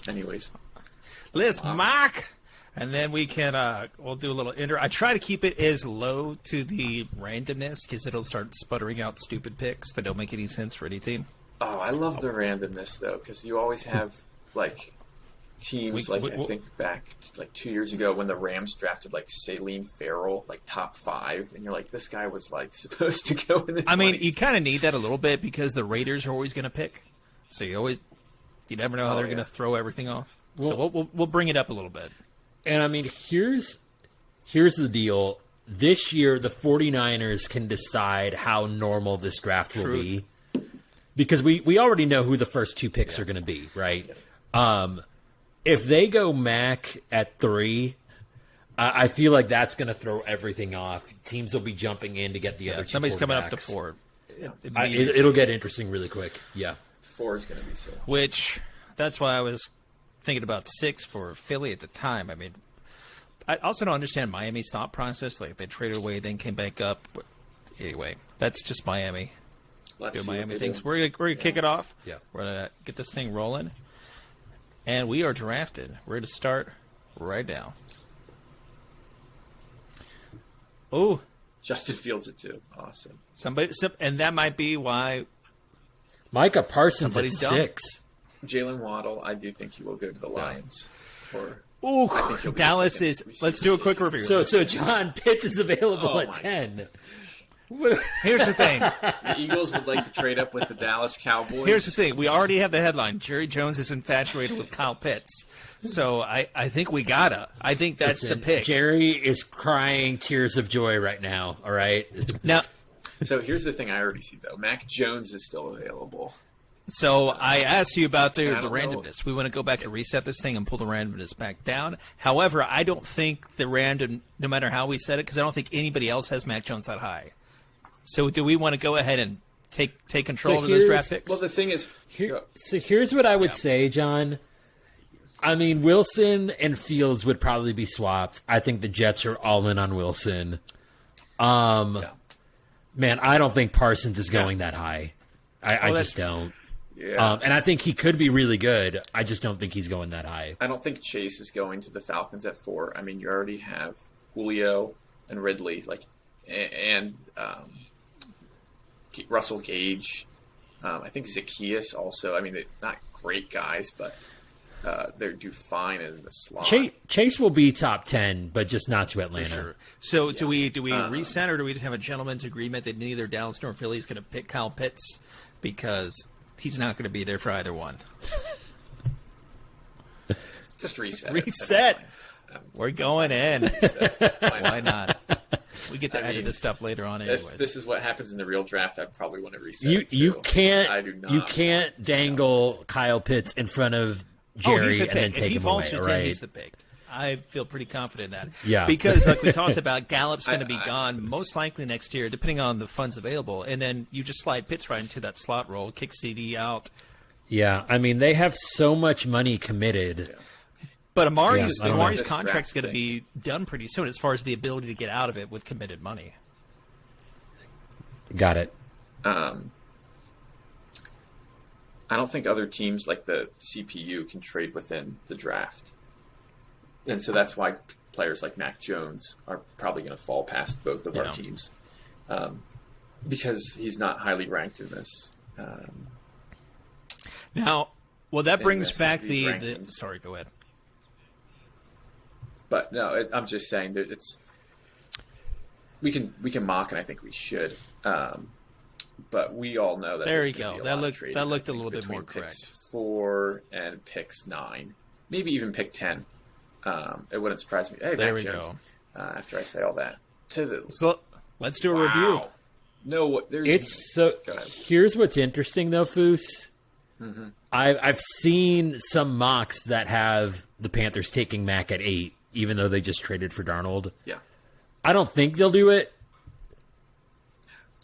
Anyways, let's mock, and then we can we'll do a little intro. I try to keep it as low to the randomness because it'll start sputtering out stupid picks that don't make any sense for any team. Oh, I love the randomness though, because you always have like teams I think back like 2 years ago when the Rams drafted like Saleen Farrell, like top 5, and you're like, this guy was like supposed to go in the 20s. I mean, you kind of need that a little bit because the Raiders are always going to pick, so you never know how they're going to throw everything off. So we'll bring it up a little bit. And I mean, here's the deal. This year, the 49ers can decide how normal this draft will be. Because we already know who the first 2 picks are going to be, right? If they go Mac at 3, I feel like that's going to throw everything off. Teams will be jumping in to get the other 2 Somebody's coming up to 4. It'll get interesting really quick. Yeah. 4 is going to be so. Which, that's why I was thinking about 6 for Philly at the time. I mean, I also don't understand Miami's thought process. Like, they traded away, then came back up. But anyway, that's just Miami. Let's see Miami what things. do. We're gonna kick it off. Yeah. We're gonna get this thing rolling, and we are drafted. We're gonna start right now. Oh, Justin Fields at 2. Awesome. And that might be why Micah Parsons at somebody's dumb. 6. Jalen Waddle, I do think he will go to the Lions. Ooh, I think he'll be Dallas second. is. Let's do a quick review. So John Pitts is available Oh at my 10. Here's the thing. The Eagles would like to trade up with the Dallas Cowboys. Here's the thing. We already have the headline. Jerry Jones is infatuated with Kyle Pitts. So I think we gotta. I think that's Listen, the pick. Jerry is crying tears of joy right now. All right. Now, So here's the thing I already see, though. Mac Jones is still available. so I asked you about the I don't know. randomness. We want to go back and reset this thing and pull the randomness back down. However, I don't think the random, no matter how we set it, because I don't think anybody else has Mac Jones that high. So do we want to go ahead and take control of those draft picks? Well, the thing is, So here's what I would say, John. I mean, Wilson and Fields would probably be swapped. I think the Jets are all in on Wilson. Man, I don't think Parsons is going that high. I just don't. yeah, And I think he could be really good. I just don't think he's going that high. I don't think Chase is going to the Falcons at 4. I mean, you already have Julio and Ridley, and Russell Gage. I think Zacchaeus also. I mean, they're not great guys, but they do fine in the slot. Chase will be top 10, but just not to Atlanta. Sure. So do we reset, or do we have a gentleman's agreement that neither Dallas nor Philly is going to pick Kyle Pitts because he's not going to be there for either one? Just reset. Reset. We're going in. So, Why not? We get to I edit mean, this stuff later on anyways. If this is what happens in the real draft, I probably want to reset. You it you too. can't I do not. you can't dangle Kyle Pitts in front of Jerry he's the and pick. then If take he him falls away. to 10, Right? he's the pick. I feel pretty confident in that. Yeah. Because like we talked about, Gallup's going to be I- gone most likely next year, depending on the funds available. And then you just slide Pitts right into that slot role, kick CD out. Yeah, I mean they have so much money committed. But Amari's, Yeah, I don't know. Amari's This contract's draft going to be done pretty soon as far as the ability to get out of it with committed money. Got it. I don't think other teams like the CPU can trade within the draft, and so that's why players like Mac Jones are probably going to fall past both of Yeah. our teams, because he's not highly ranked in this. Now, well, that In brings this- back these the rankings. sorry, go ahead. But no, I'm just saying that we can mock, and I think we should. But we all know that There there's you gonna go. be That lot of looked- trading, that looked I a think, little bit more between picks 4 and picks 9, maybe even pick 10. It wouldn't surprise me. Hey, There Mac we Jones, go. after I say all that, to the So let's do a review. Wow. No, there's It's so. Go ahead. Here's what's interesting though, Foose. I've seen some mocks that have the Panthers taking Mac at 8, even though they just traded for Darnold. Yeah. I don't think they'll do it.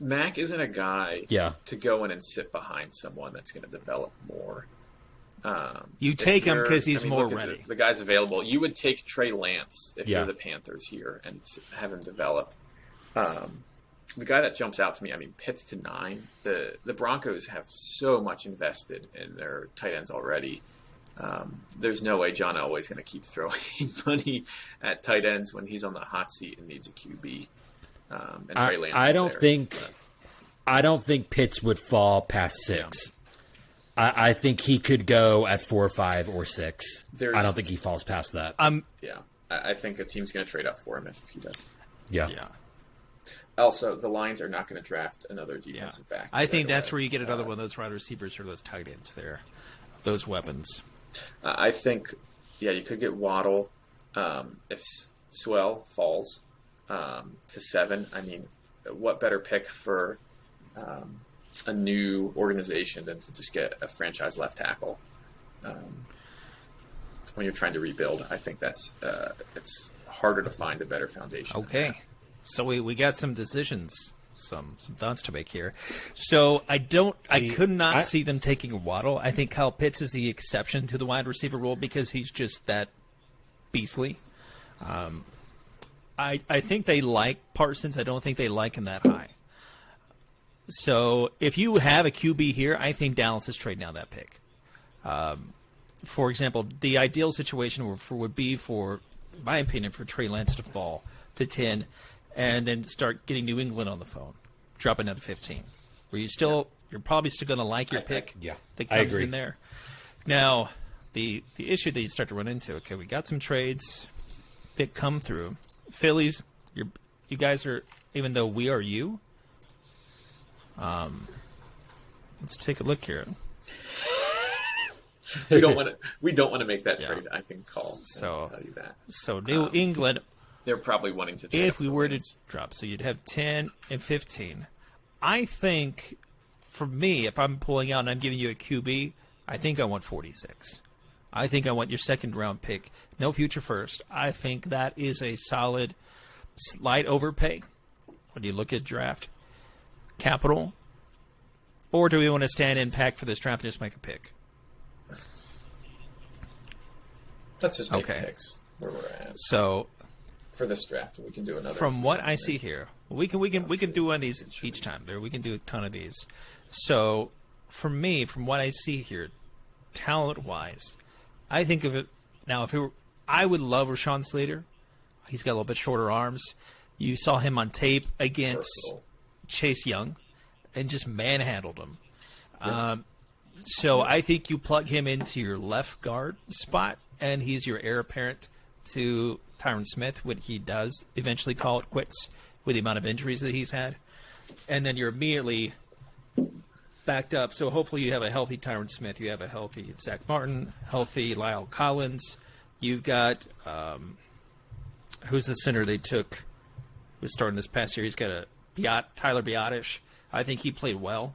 Mac isn't a guy Yeah. to go in and sit behind someone that's going to develop more. You If take him you're- because he's more look at ready. The guys available. You would take Trey Lance if Yeah. you're the Panthers here and have him develop. The guy that jumps out to me, I mean, Pitts to 9. The Broncos have so much invested in their tight ends already. There's no way John Elway's going to keep throwing money at tight ends when he's on the hot seat and needs a QB. And Trey Lance I is don't there. think. But I don't think Pitts would fall past 6. I think he could go at 4, 5, or 6. There's- I don't think he falls past that. yeah, I think a team's going to trade up for him if he does. Yeah. Yeah. Also, the Lions are not going to draft another Yeah. defensive back. I think right that's away. where you get another one of those wide receivers or those tight ends there. Those weapons. I think, yeah, you could get Waddle if Swell falls to 7. I mean, what better pick for a new organization than to just get a franchise left tackle when you're trying to rebuild? I think that's it's harder to find a better foundation. than Okay. that. So we got some decisions, some thoughts to make here. So I could not see them taking Waddle. I think Kyle Pitts is the exception to the wide receiver role because he's just that beastly. I think they like Parsons. I don't think they like him that high. So if you have a QB here, I think Dallas is trading down that pick. For example, the ideal situation would be for, in my opinion, for Trey Lance to fall to 10 and then start getting New England on the phone, dropping down to 15. Where you're probably still going to like your pick yeah, that I comes agree. in there. Now, the issue that you start to run into, okay, we got some trades that come through. Phillies, you guys are, even though we are you, let's take a look here. We don't want to make that trade. I can call. So- I'll tell you that. So New England, They're probably wanting to trade. if up we for were to Lance. drop, so you'd have 10 and 15. I think, for me, if I'm pulling out and I'm giving you a QB, I think I want 46. I think I want your second round pick. No future first. I think that is a solid slight overpay when you look at draft capital. Or do we want to stand in pack for this draft and just make a pick? Let's just make Okay. picks where we're at So for this draft, and we can do another. from what I see here, we can do one of these each time. There, we can do a ton of these. So, for me, from what I see here, talent wise, I think of it now. I would love Rashawn Slater. He's got a little bit shorter arms. You saw him on tape against Versatile. Chase Young, and just manhandled him. So I think you plug him into your left guard spot, and he's your heir apparent to Tyron Smith when he does eventually call it quits with the amount of injuries that he's had. And then you're immediately backed up. So hopefully you have a healthy Tyron Smith. You have a healthy Zach Martin, healthy Lyle Collins. You've got who's the center they took who's starting this past year? He's got Tyler Biotish. I think he played well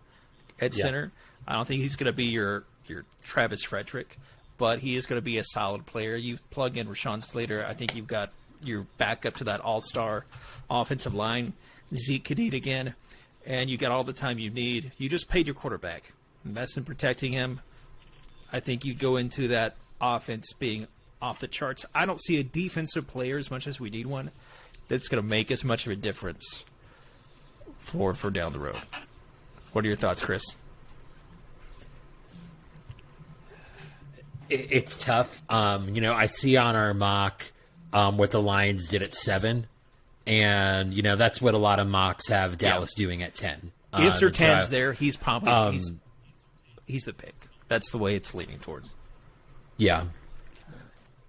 at center. I don't think he's going to be your Travis Frederick, but he is going to be a solid player. You plug in Rashawn Slater, I think you've got your backup to that all-star offensive line. Zeke could eat again, and you got all the time you need. You just paid your quarterback. Invest in protecting him. I think you go into that offense being off the charts. I don't see a defensive player as much as we need one that's going to make as much of a difference for down the road. What are your thoughts, Chris? It's tough. I see on our mock what the Lions did at 7, and that's what a lot of mocks have Dallas doing at 10. If Surtain's there, he's probably he's the pick. That's the way it's leaning towards. Yeah.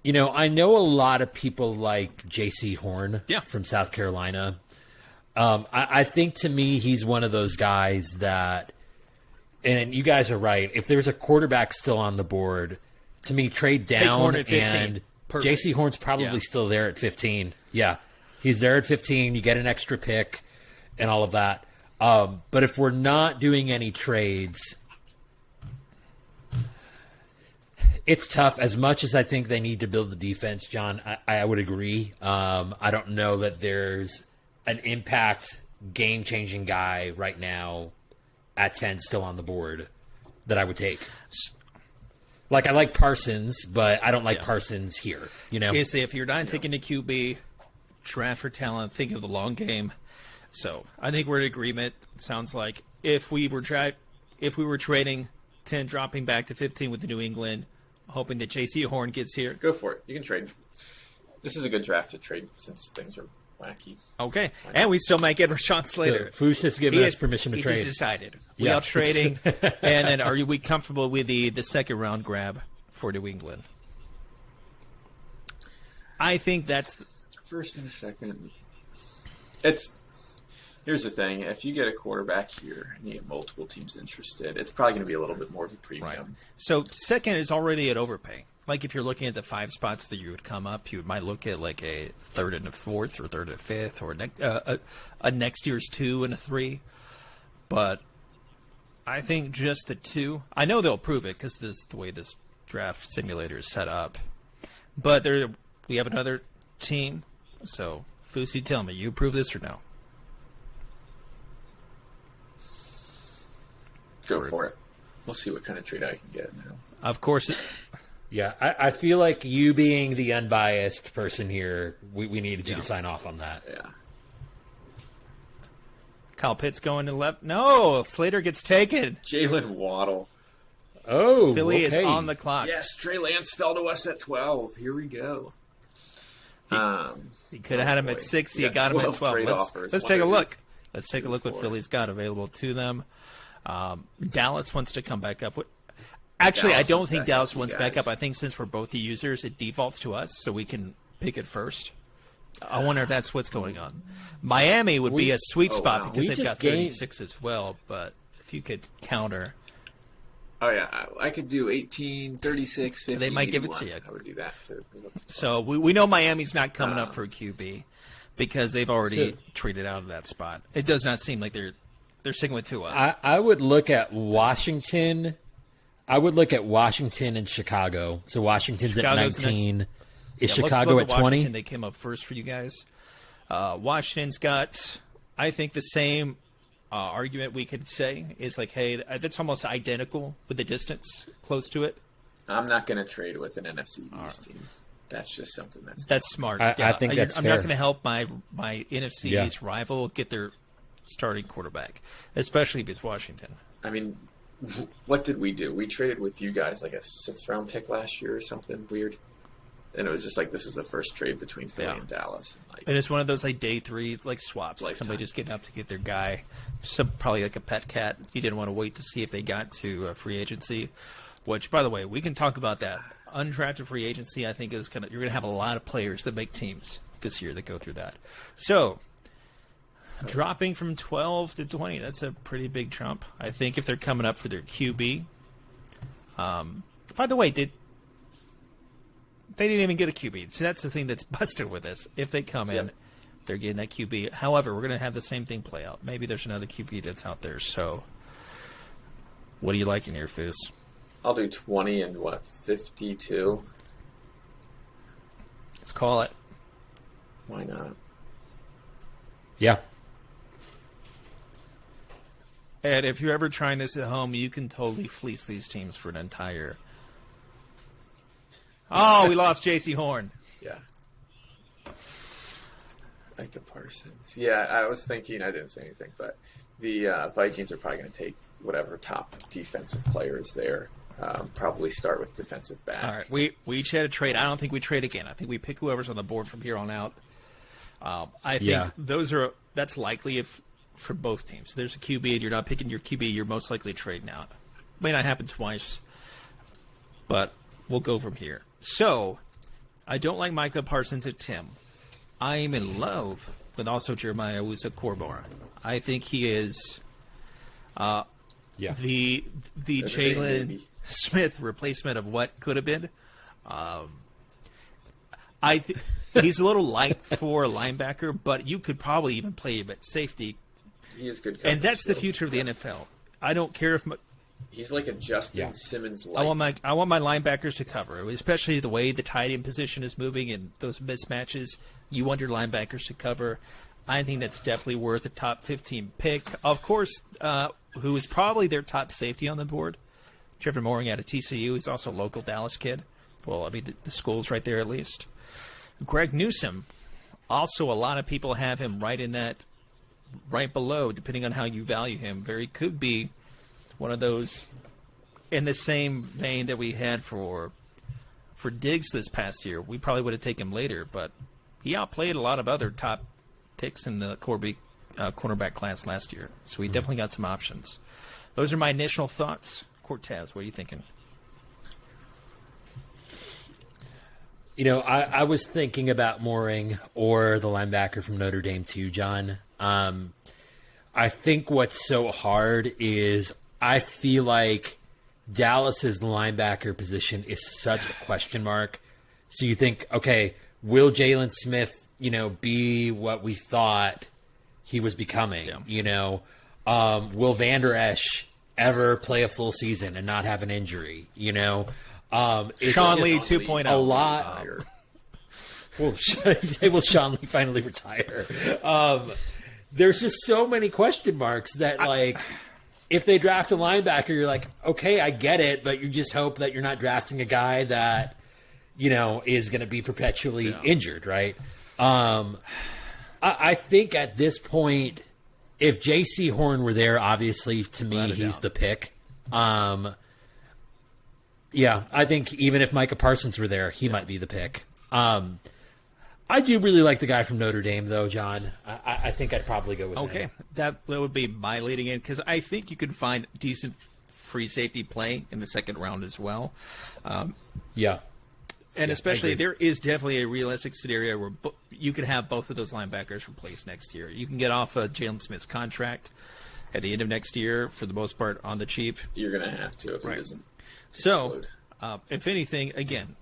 I know a lot of people like J.C. Horn from South Carolina. I think to me he's one of those guys that, and you guys are right, if there's a quarterback still on the board, to me, trade down, Horn at 15. and Perfect. J.C. Horn's probably still there at 15. Yeah, he's there at 15. You get an extra pick and all of that. But if we're not doing any trades, it's tough. As much as I think they need to build the defense, John, I would agree. I don't know that there's an impact, game-changing guy right now at 10 still on the board that I would take. Like, I like Parsons, but I don't like Parsons here. If you're not taking a QB, draft for talent, think of the long game. So I think we're in agreement. It sounds like if we were trading 10, dropping back to 15 with the New England, hoping that J.C. Horn gets here. Go for it. You can trade. This is a good draft to trade since things are wacky. Okay, and we still might get Rashawn Slater. So Foose has given us permission to trade. He just decided. We are trading. And then are we comfortable with the second round grab for New England? I think that's first and second. Here's the thing. If you get a quarterback here and you get multiple teams interested, it's probably going to be a little bit more of a premium. right. So second is already at overpay. Like if you're looking at the 5 spots that you would come up, you might look at like a 3rd and a 4th or 3rd and a 5th or a next year's 2 and a 3. But I think just the 2. I know they'll prove it because this the way this draft simulator is set up. But we have another team. So Fousey, tell me, you approve this or no? Go for it. We'll see what kind of trade I can get now. Of course. Yeah, I feel like you being the unbiased person here, we needed you to sign off on that. Yeah. Kyle Pitts going to left. No, Slater gets taken. Jalen Waddle. Oh, Philly is okay. on the clock. Yes, Trey Lance fell to us at 12. Here we go. You could have had him at 6. You got him at 12. Let's take a look. Let's take a look what Philly's got available to them. Dallas wants to come back up. Actually, I don't think Dallas wants back up. I think since we're both the users, it defaults to us, so we can pick it first. I wonder if that's what's going on. Miami would be a sweet spot because they've got 36 as well, but if you could counter. Oh, yeah. I could do 18, 36, 50, They might give it 81. to you. I would do that. So we know Miami's not coming up for a QB because they've already traded out of that spot. It does not seem like they're sticking with Tua. I would look at Washington. I would look at Washington and Chicago. So Washington's Chicago's at 19. Next. Is Chicago at 20? They came up first for you guys. Washington's got, I think, the same argument we could say is like, hey, that's almost identical with the distance close to it. I'm not going to trade with an NFC East team. That's just something that's smart. I think that's I'm fair. not going to help my NFC East rival get their starting quarterback, especially if it's Washington. I mean, what did we do? We traded with you guys like a 6th round pick last year or something weird. And it was just like, this is the first trade between Philly and Dallas. And it's one of those like day 3 like swaps, like somebody just getting up to get their guy. Probably like a pet cat. You didn't want to wait to see if they got to free agency, which, by the way, we can talk about that. Undrafted free agency, I think, is you're going to have a lot of players that make teams this year that go through that. So, dropping from 12 to 20, that's a pretty big jump. I think if they're coming up for their QB. By the way, They didn't even get a QB. So that's the thing that's busted with this. If they come in, Yep. they're getting that QB. However, we're going to have the same thing play out. Maybe there's another QB that's out there. So what do you like in here, Foos? I'll do 20 and 52. Let's call it. Why not? Yeah. And if you're ever trying this at home, you can totally fleece these teams for an entire. Oh, we lost J.C. Horn. Yeah. Micah Parsons. Yeah, I was thinking, I didn't say anything, but the Vikings are probably going to take whatever top defensive player is there. Probably start with defensive back. All right, we each had a trade. I don't think we trade again. I think we pick whoever's on the board from here on out. I think that's likely if for both teams. There's a QB and you're not picking your QB, you're most likely trading out. May not happen twice, but we'll go from here. So, I don't like Micah Parsons at Tim. I am in love with also Jeremiah Owusu-Koramoah. I think he is the There's a big Jalen baby. Smith replacement of what could have been. He's a little light for a linebacker, but you could probably even play him at safety. He is good. And that's the skills. future of the NFL. I don't care if He's like a Justin Simmons light. I want my linebackers to cover, especially the way the tight end position is moving and those mismatches. You want your linebackers to cover. I think that's definitely worth a top 15 pick. Of course, who is probably their top safety on the board, Trevor Mooring out of TCU. He's also a local Dallas kid. Well, I mean, the school's right there at least. Greg Newsome, also a lot of people have him right in that, right below, depending on how you value him. Very could be one of those in the same vein that we had for Diggs this past year. We probably would have taken him later, but he outplayed a lot of other top picks in the cornerback class last year. So we definitely got some options. Those are my initial thoughts. Cortez, what are you thinking? You know, I was thinking about Mooring or the linebacker from Notre Dame too, John. I think what's so hard is I feel like Dallas's linebacker position is such a question mark. So you think, okay, will Jalen Smith, be what we thought he was becoming? Yeah. Will Vander Esch ever play a full season and not have an injury? It's Sean just Lee 2.0. a lot. Will Sean Lee finally retire? There's just so many question marks that, if they draft a linebacker, you're like, okay, I get it, but you just hope that you're not drafting a guy that, is going to be perpetually injured, right? I think at this point, if J.C. Horn were there, obviously, to me, he's the pick. Yeah, I think even if Micah Parsons were there, he might be the pick. I do really like the guy from Notre Dame, though, John. I think I'd probably go with him. Okay, that would be my leading in, because I think you could find decent free safety play in the second round as well. Yeah. And especially, there is definitely a realistic scenario where you could have both of those linebackers replaced next year. You can get off of Jalen Smith's contract at the end of next year, for the most part, on the cheap. You're going to have to if he doesn't So, explode. if anything, again,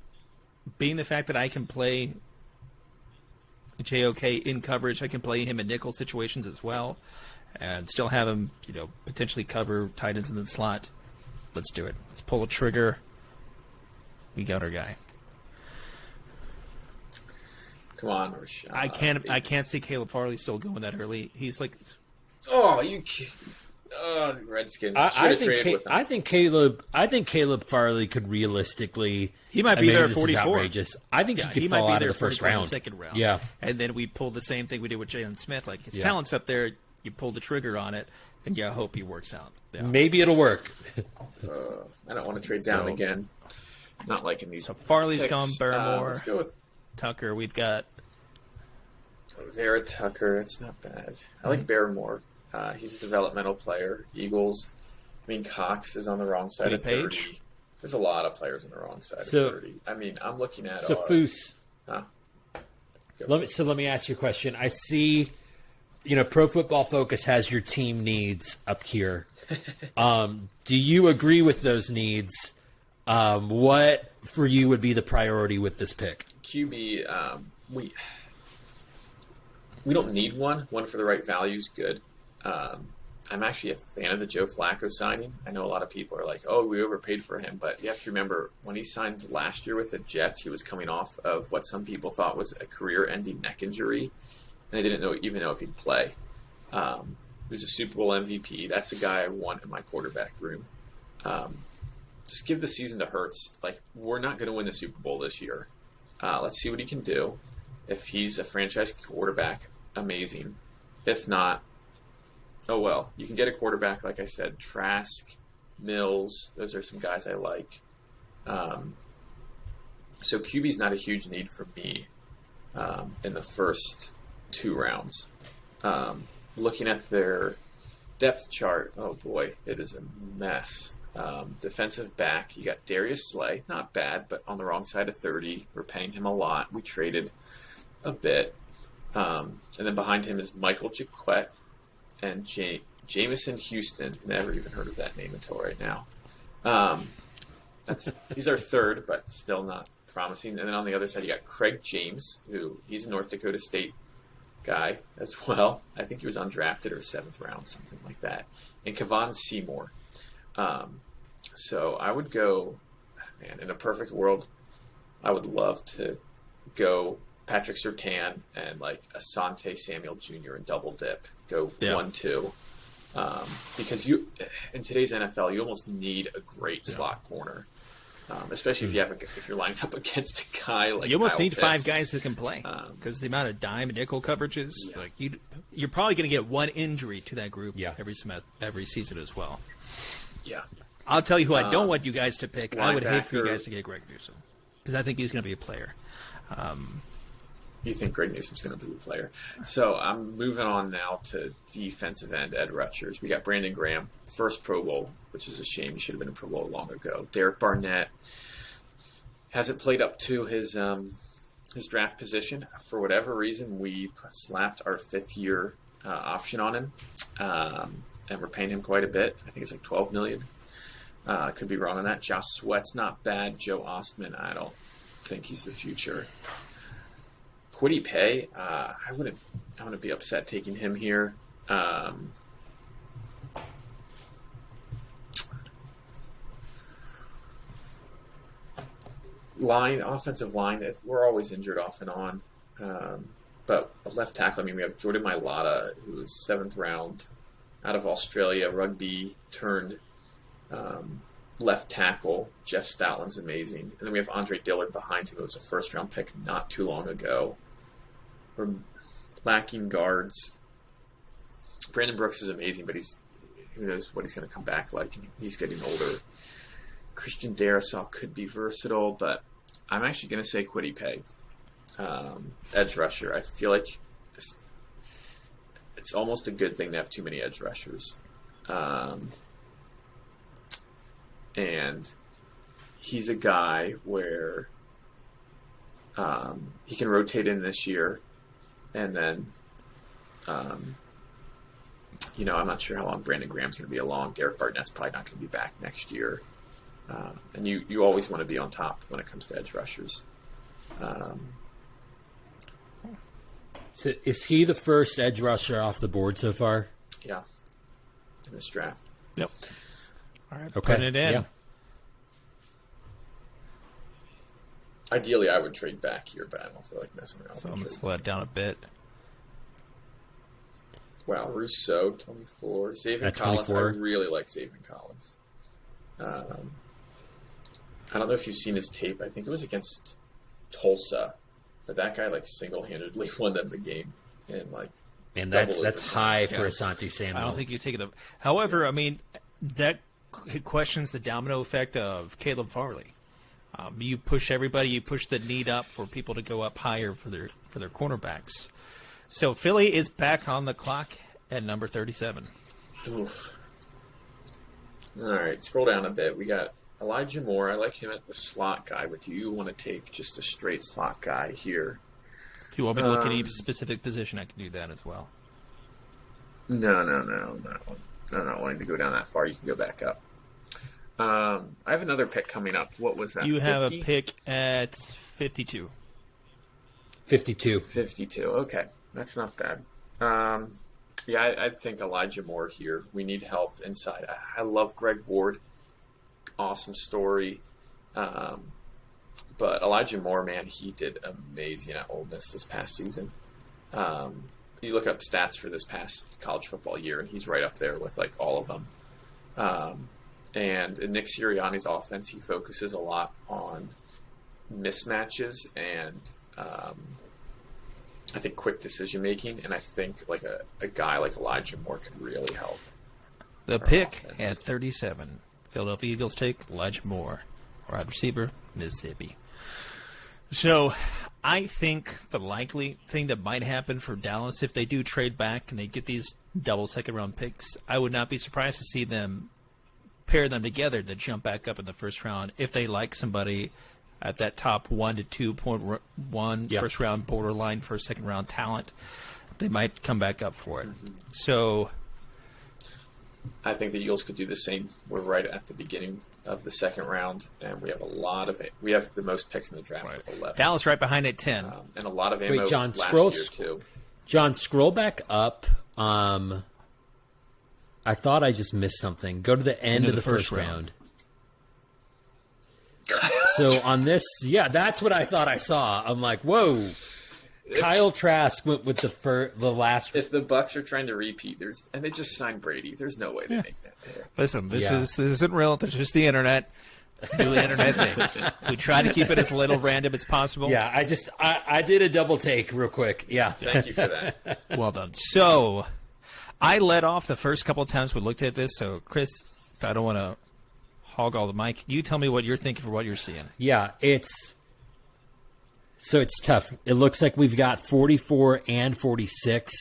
being the fact that I can play JOK in coverage, I can play him in nickel situations as well, and still have him, potentially cover tight ends in the slot. Let's do it. Let's pull a trigger. We got our guy. Come on, Rashad. I can't see Caleb Farley still going that early. He's like, Redskins I should have traded with him. I think Caleb Farley could realistically. he might be there at this is 44. outrageous. I think he could he fall might be out there of the first 44 in round. the second round. Yeah. And then we pull the same thing we did with Jalen Smith. Like, his Yeah. talent's up there. You pull the trigger on it, and you hope he works out. Yeah. Maybe it'll work. I don't want to trade down again. Not liking these. So Farley's picks. gone, Barrymore, Let's go with Tucker. We've got Vera Tucker. It's not bad. I like Barrymore. He's a developmental player. Eagles. I mean, Cox is on the wrong side Kenny of 30. Page. There's a lot of players on the wrong side So- of 30. I mean, I'm looking at So Foose, Huh? let me ask you a question. I see, Pro Football Focus has your team needs up here. Do you agree with those needs? What for you would be the priority with this pick? QB, we don't need one. One for the right value is good. I'm actually a fan of the Joe Flacco signing. I know a lot of people are like, oh, we overpaid for him. But you have to remember, when he signed last year with the Jets, he was coming off of what some people thought was a career-ending neck injury. And they didn't even know if he'd play. He was a Super Bowl MVP. That's a guy I want in my quarterback room. Just give the season to Hurts. Like, we're not going to win the Super Bowl this year. Let's see what he can do. If he's a franchise quarterback, amazing. If not, oh well. You can get a quarterback, like I said, Trask, Mills. Those are some guys I like. So QB's not a huge need for me in the first 2 rounds. Looking at their depth chart, oh boy, it is a mess. Defensive back, you got Darius Slay, not bad, but on the wrong side of 30. We're paying him a lot. We traded a bit. And then behind him is Michael Jacquet and Jamison Houston. Never even heard of that name until right now. He's our third, but still not promising. And then on the other side, you got Craig James, who he's a North Dakota State guy as well. I think he was undrafted or 7th round, something like that. And Kevon Seymour. So I would go, man, in a perfect world, I would love to go Patrick Surtain and like Asante Samuel Jr. and double dip, go 1-2. Because in today's NFL, you almost need a great slot corner, especially if you're lined up against a guy like you almost Kyle need Pitts. 5 guys that can play because the amount of dime and nickel coverages, like you're probably going to get one injury to that group every season as well. Yeah. I'll tell you who I don't want you guys to pick. I would hate for you linebacker. guys to get Greg Newsome because I think he's going to be a player. You think Greg Newsome's going to be a player. So I'm moving on now to defensive end edge rushers. We got Brandon Graham, first Pro Bowl, which is a shame. He should have been in Pro Bowl long ago. Derek Barnett hasn't played up to his draft position. For whatever reason, we slapped our 5th-year option on him, and we're paying him quite a bit. I think it's like $12 million. Could be wrong on that. Josh Sweat's not bad. Joe Ostman, I don't think he's the future. Kwity Paye, I wouldn't be upset taking him here. Offensive line, we're always injured off and on. But a left tackle, I mean, we have Jordan Mailata, who was 7th round out of Australia, rugby turned left tackle. Jeff Stoutland's amazing. And then we have Andre Dillard behind him, who was a first-round pick not too long ago. We're lacking guards. Brandon Brooks is amazing, but who knows what he's going to come back like. He's getting older. Christian Darrisaw could be versatile, but I'm actually going to say Kwity Paye, edge rusher. I feel like it's almost a good thing to have too many edge rushers. And he's a guy where he can rotate in this year. And then, I'm not sure how long Brandon Graham's going to be along. Derek Barnett's probably not going to be back next year. And you always want to be on top when it comes to edge rushers. So is he the first edge rusher off the board so far? Yeah, in this draft. Yep. All right, Okay. putting it in. Yeah. Ideally, I would trade back here, but I don't feel like messing around. So I'm going to slow it down a bit. Wow, Rousseau, 24. Zaven At Collins, 24. I really like Zaven Collins. I don't know if you've seen his tape. I think it was against Tulsa, but that guy single-handedly won them the game in And that's double overtime. high for Asante Samuel. I don't think you take it up. However, I mean, that questions the domino effect of Caleb Farley. You push everybody. You push the need up for people to go up higher for their cornerbacks. So Philly is back on the clock at number 37. Oof. All right, scroll down a bit. We got Elijah Moore. I like him at the slot guy, but do you want to take just a straight slot guy here? If you want me to look at any specific position, I can do that as well. No. I'm not wanting to go down that far. You can go back up. I have another pick coming up. What was that? You 50? have a pick at 52. 52. 52. Okay, that's not bad. Yeah, I think Elijah Moore here. We need health inside. I love Greg Ward. Awesome story. But Elijah Moore, man, he did amazing at Ole Miss this past season. You look up stats for this past college football year, and he's right up there with like all of them. And in Nick Sirianni's offense, he focuses a lot on mismatches and I think quick decision making. And I think like a guy like Elijah Moore could really help. The pick offense. at 37. Philadelphia Eagles take Elijah Moore, wide receiver, Mississippi. So I think the likely thing that might happen for Dallas, if they do trade back and they get these double second-round picks, I would not be surprised to see them pair them together to jump back up in the first round if they like somebody at that top 1 to 2.1 Yep. first-round borderline for second-round talent. They might come back up for it. So I think the Eagles could do the same. We're right at the beginning of the second round, and we have a lot of it. We have the most picks in the draft with 11. Dallas right behind at 10. And a lot of ammo Wait, John, last scroll- year, too. John, scroll back up. I thought I just missed something. Go to the end of the first round. So on this, yeah, that's what I thought I saw. I'm like, whoa. Kyle Trask went with the last. If the Bucks are trying to repeat, and they just signed Brady, there's no way they make that pick. Listen, this Yeah. isn't real. This is just the internet. Do the internet things. We try to keep it as little random as possible. Yeah, I did a double take real quick. Yeah. Thank you for that. Well done. So I led off the first couple of times we looked at this. So Chris, I don't want to hog all the mic. You tell me what you're thinking for what you're seeing. Yeah, it's tough. It looks like we've got 44 and 46.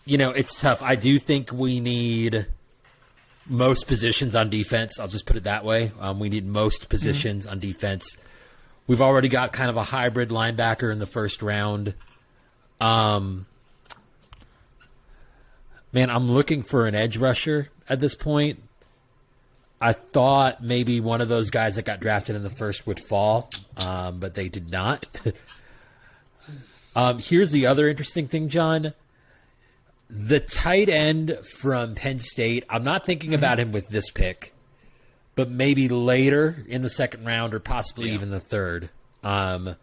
It's tough. I do think we need most positions on defense. I'll just put it that way. We need most positions on defense. We've already got kind of a hybrid linebacker in the first round. Man, I'm looking for an edge rusher at this point. I thought maybe one of those guys that got drafted in the first would fall, but they did not. Here's the other interesting thing, John. The tight end from Penn State, I'm not thinking about him with this pick, but maybe later in the second round or possibly even the third. One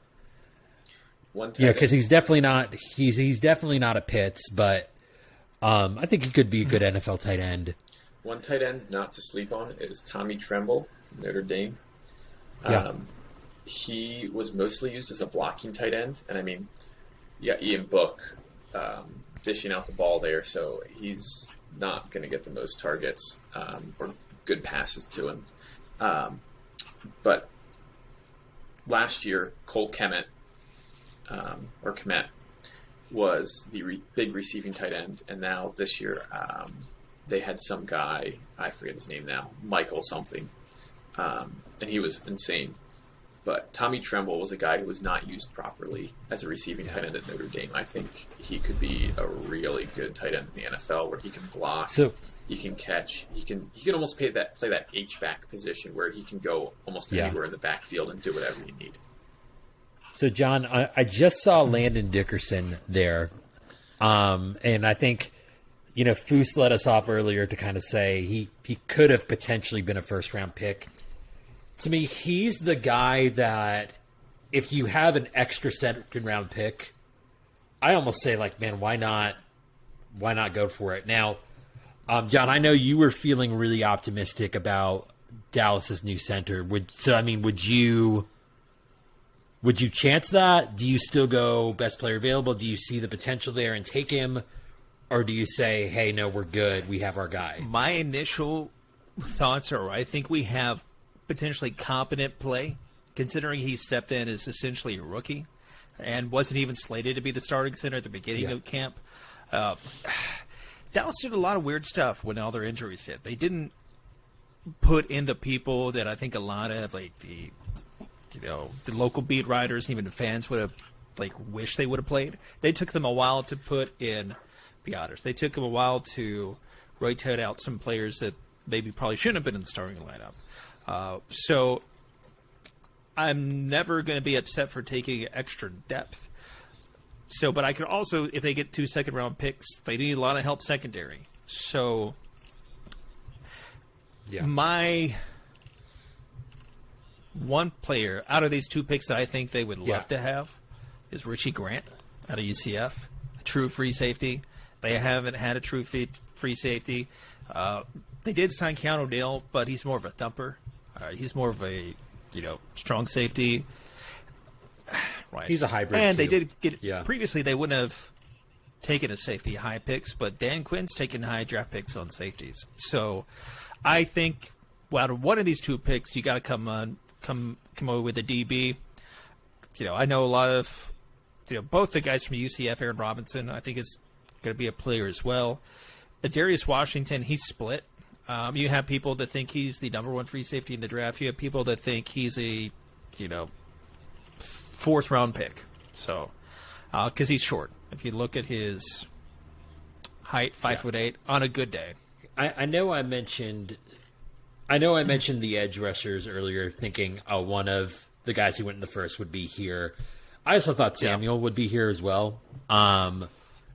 tight Yeah, because end. he's definitely not a Pitts, but I think he could be a good NFL tight end. One tight end not to sleep on is Tommy Tremble from Notre Dame. Yeah. He was mostly used as a blocking tight end, and I mean, yeah, Ian Book dishing out the ball there, so he's not going to get the most targets or good passes to him. But last year, Cole Kmet, or Kmet, was the big receiving tight end, and now this year they had some guy, I forget his name now, Michael something, and he was insane. But Tommy Tremble was a guy who was not used properly as a receiving tight end at Notre Dame. I think he could be a really good tight end in the NFL where he can block, he can catch, he can almost play that H-back position where he can go almost anywhere in the backfield and do whatever you need. So, John, I just saw Landon Dickerson there, and I think, Foose let us off earlier to kind of say he could have potentially been a first-round pick. To me, he's the guy that if you have an extra second-round pick, I almost say, like, man, why not go for it? Now, John, I know you were feeling really optimistic about Dallas's new center. Would you chance that? Do you still go best player available? Do you see the potential there and take him? Or do you say, hey, no, we're good. We have our guy? My initial thoughts are I think we have potentially competent play, considering he stepped in as essentially a rookie and wasn't even slated to be the starting center at the beginning of camp. Dallas did a lot of weird stuff when all their injuries hit. They didn't put in the people that I think a lot of the local beat writers, even the fans would have wish they would have played. They took them a while to put in Biotis. They took them a while to rotate out some players that maybe probably shouldn't have been in the starting lineup. So I'm never going to be upset for taking extra depth. So, but I could also, if they get 2 second-round picks, they need a lot of help secondary. So, my one player out of these 2 picks that I think they would love to have is Richie Grant out of UCF, a true free safety. They haven't had a true free safety. They did sign Keanu Neal, but he's more of a thumper. He's more of a strong safety. Right. He's a hybrid. And too. they did get previously they wouldn't have taken a safety high picks, but Dan Quinn's taken high draft picks on safeties. So I think out of one of these 2 picks, you got to come over with a DB. I know a lot of both the guys from UCF, Aaron Robinson, I think is going to be a player as well. Darius Washington, he's split. You have people that think he's the number 1 free safety in the draft. You have people that think he's a 4th round pick. So, because he's short. If you look at his height, 5'8", on a good day. I know I mentioned the edge rushers earlier, thinking one of the guys who went in the first would be here. I also thought Samuel would be here as well. And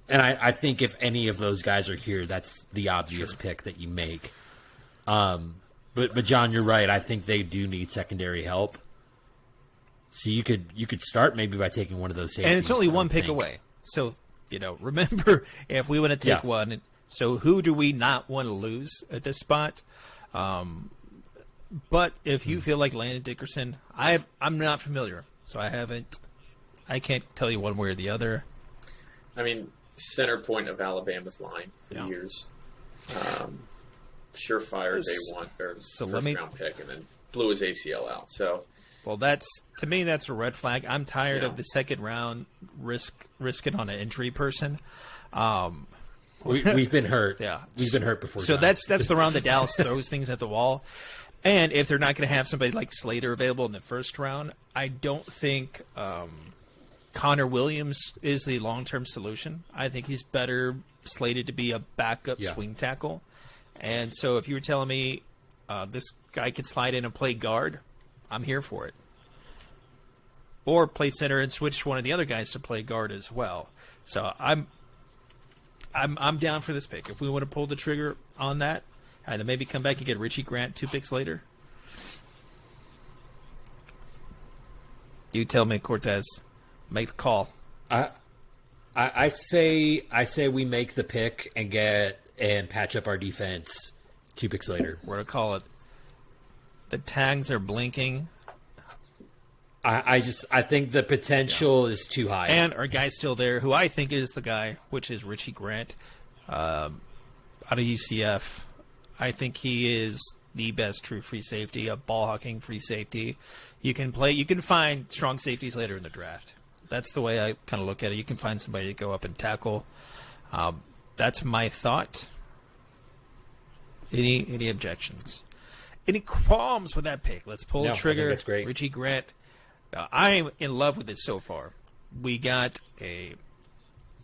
I think if any of those guys are here, that's the obvious pick that you make. But John, you're right. I think they do need secondary help. So you could start maybe by taking one of those safeties. And it's only one pick away. So, remember, if we want to take one, so who do we not want to lose at this spot? But if you feel like Landon Dickerson, I'm not familiar, so I can't tell you one way or the other. I mean, center point of Alabama's line for years. Surefire day one, or first round pick, and then blew his ACL out. So, well, to me, that's a red flag. I'm tired of the second round risking on an injury person. We've been hurt. We've been hurt before. So that's the round that Dallas throws things at the wall. And if they're not going to have somebody like Slater available in the first round, I don't think Connor Williams is the long-term solution. I think he's better slated to be a backup swing tackle. And so if you were telling me this guy could slide in and play guard, I'm here for it. Or play center and switch one of the other guys to play guard as well. So I'm down for this pick. If we want to pull the trigger on that, and then maybe come back and get Richie Grant 2 picks later. You tell me, Cortez. Make the call. I say we make the pick and patch up our defense 2 picks later. We're gonna call it. The tags are blinking. I think the potential is too high. And our guy's still there, who I think is the guy, which is Richie Grant, out of UCF. I think he is the best true free safety, a ball hawking free safety. You can find strong safeties later in the draft. That's the way I kind of look at it. You can find somebody to go up and tackle. That's my thought. Any objections? Any qualms with that pick? Let's pull the trigger. I think that's great. Richie Grant. I'm in love with it so far. We got a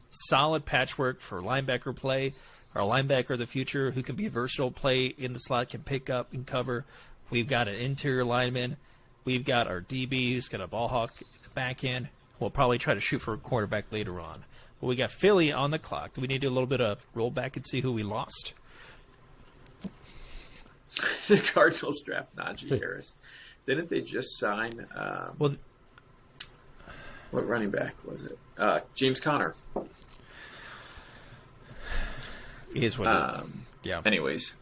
solid patchwork for linebacker play. Our linebacker of the future who can be a versatile, play in the slot, can pick up and cover. We've got an interior lineman. We've got our DB who's got a ball hawk back end. We'll probably try to shoot for a quarterback later on. But we got Philly on the clock. Do we need to do a little bit of roll back and see who we lost? The Cardinals draft Najee Harris. Didn't they just sign? What running back was it? James Conner. Is what. Yeah. Anyways,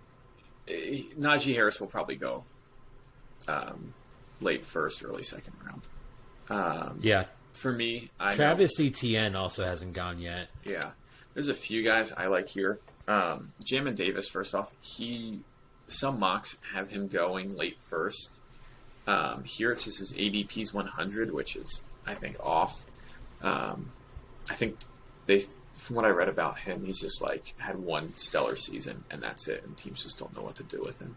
Najee Harris will probably go late first, early second round. For me, Travis Etienne also hasn't gone yet. Yeah, there's a few guys I like here. Jamin Davis, first off, some mocks have him going late first. Here it says his ADP's 100, which is, I think, off. I think from what I read about him, he's just had one stellar season and that's it, and teams just don't know what to do with him.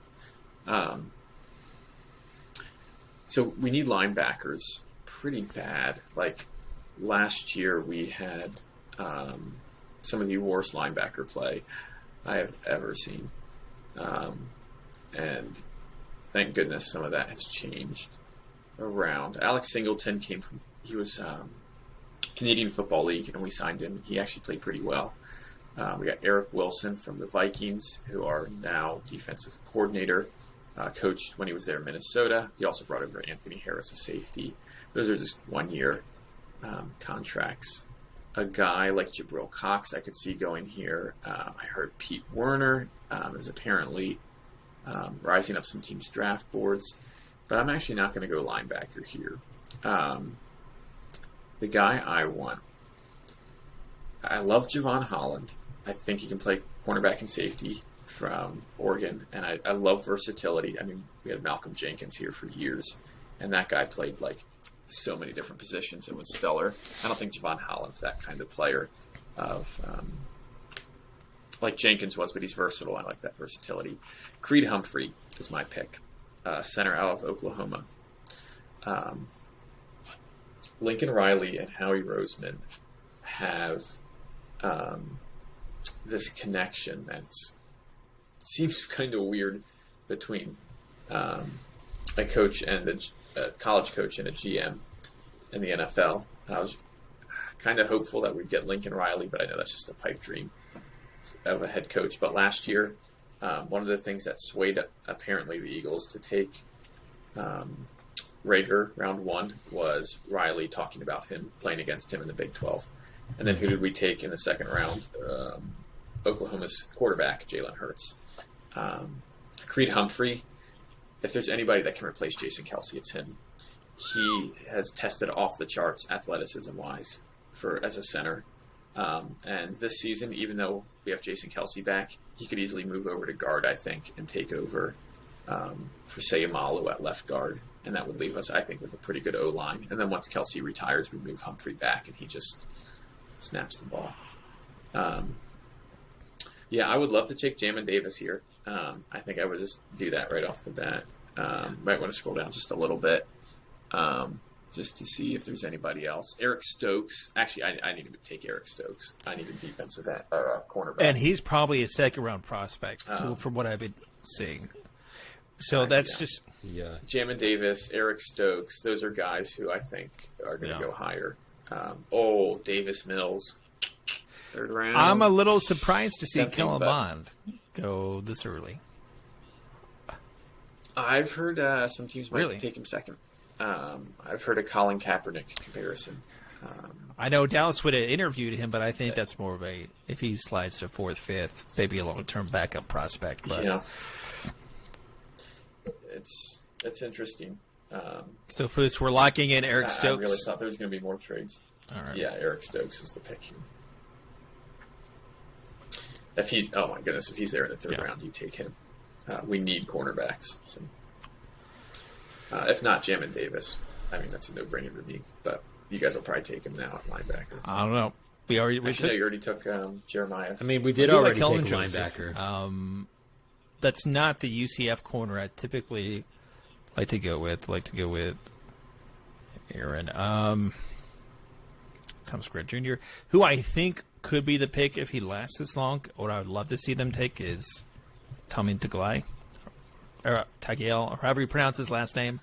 So we need linebackers pretty bad. Last year we had some of the worst linebacker play. I have ever seen. And thank goodness some of that has changed around. Alex Singleton he was Canadian Football League, and we signed him. He actually played pretty well. We got Eric Wilson from the Vikings, who are now defensive coordinator, coached when he was there in Minnesota. He also brought over Anthony Harris, a safety. Those are just 1-year contracts. A guy like Jabril Cox I could see going here. I heard Pete Werner is apparently rising up some teams' draft boards, but I'm actually not going to go linebacker here. The guy I want, I love Javon Holland. I think he can play cornerback and safety from Oregon, and I love versatility. I mean, we had Malcolm Jenkins here for years, and that guy played like so many different positions and was stellar. I don't think Javon Holland's that kind of player of like Jenkins was, but he's versatile. I like that versatility. Creed Humphrey is my pick, center out of Oklahoma. Lincoln Riley and Howie Roseman have this connection that seems kind of weird between a coach and a college coach and a GM in the NFL. I was kind of hopeful that we'd get Lincoln Riley, but I know that's just a pipe dream of a head coach. But last year, one of the things that swayed apparently the Eagles to take Rager round 1 was Riley talking about him playing against him in the Big 12. And then who did we take in the second round? Oklahoma's quarterback, Jalen Hurts. Creed Humphrey, if there's anybody that can replace Jason Kelce, it's him. He has tested off the charts athleticism-wise as a center. And this season, even though we have Jason Kelce back, he could easily move over to guard, I think, and take over for Sayamalu at left guard. And that would leave us, I think, with a pretty good O-line. And then once Kelce retires, we move Humphrey back, and he just snaps the ball. Yeah, I would love to take Jamin Davis here. I think I would just do that right off the bat. Might want to scroll down just a little bit just to see if there's anybody else. Eric Stokes. Actually, I need to take Eric Stokes. I need a defensive end, or cornerback. And he's probably a second-round prospect from what I've been seeing. So that's just... Yeah. Jamin Davis, Eric Stokes, those are guys who I think are going to go higher. Davis Mills, third round. I'm a little surprised to see Tempting, Kellen but- Bond go this early. I've heard some teams might Really? take him second. I've heard a Colin Kaepernick comparison. I know Dallas would have interviewed him, but I think that's more of if he slides to 4th, 5th, maybe a long-term backup prospect. But Yeah. It's interesting. So, Foos, we're locking in Eric I Stokes. really thought there was going to be more trades. All right. Yeah, Eric Stokes is the pick here. If he's there in the third Yeah. round, you take him. We need cornerbacks. So. If not Jamin Davis, I mean that's a no-brainer to me. But you guys will probably take him now at linebacker. I don't know. We Actually, took, no, you already took Jeremiah. I mean, we did I do like already Kelvin take a Joseph. linebacker. That's not the UCF corner I typically like to go with. Aaron. Thomas Grant Jr., who I think could be the pick if he lasts this long. What I would love to see them take is Tommy Tagliai, or Tagliel, or however you pronounce his last name.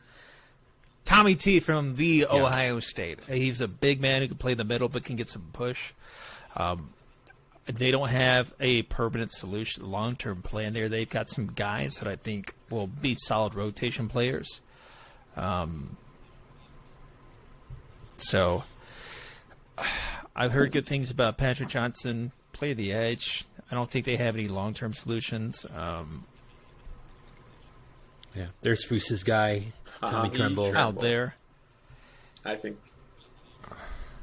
Tommy T from the Ohio State. He's a big man who can play the middle but can get some push. They don't have a permanent solution, long-term plan there. They've got some guys that I think will be solid rotation players. So I've heard good things about Patrick Johnson, play the edge. I don't think they have any long-term solutions. Yeah. There's Foos's guy, Tommy Tremble. Out there. I think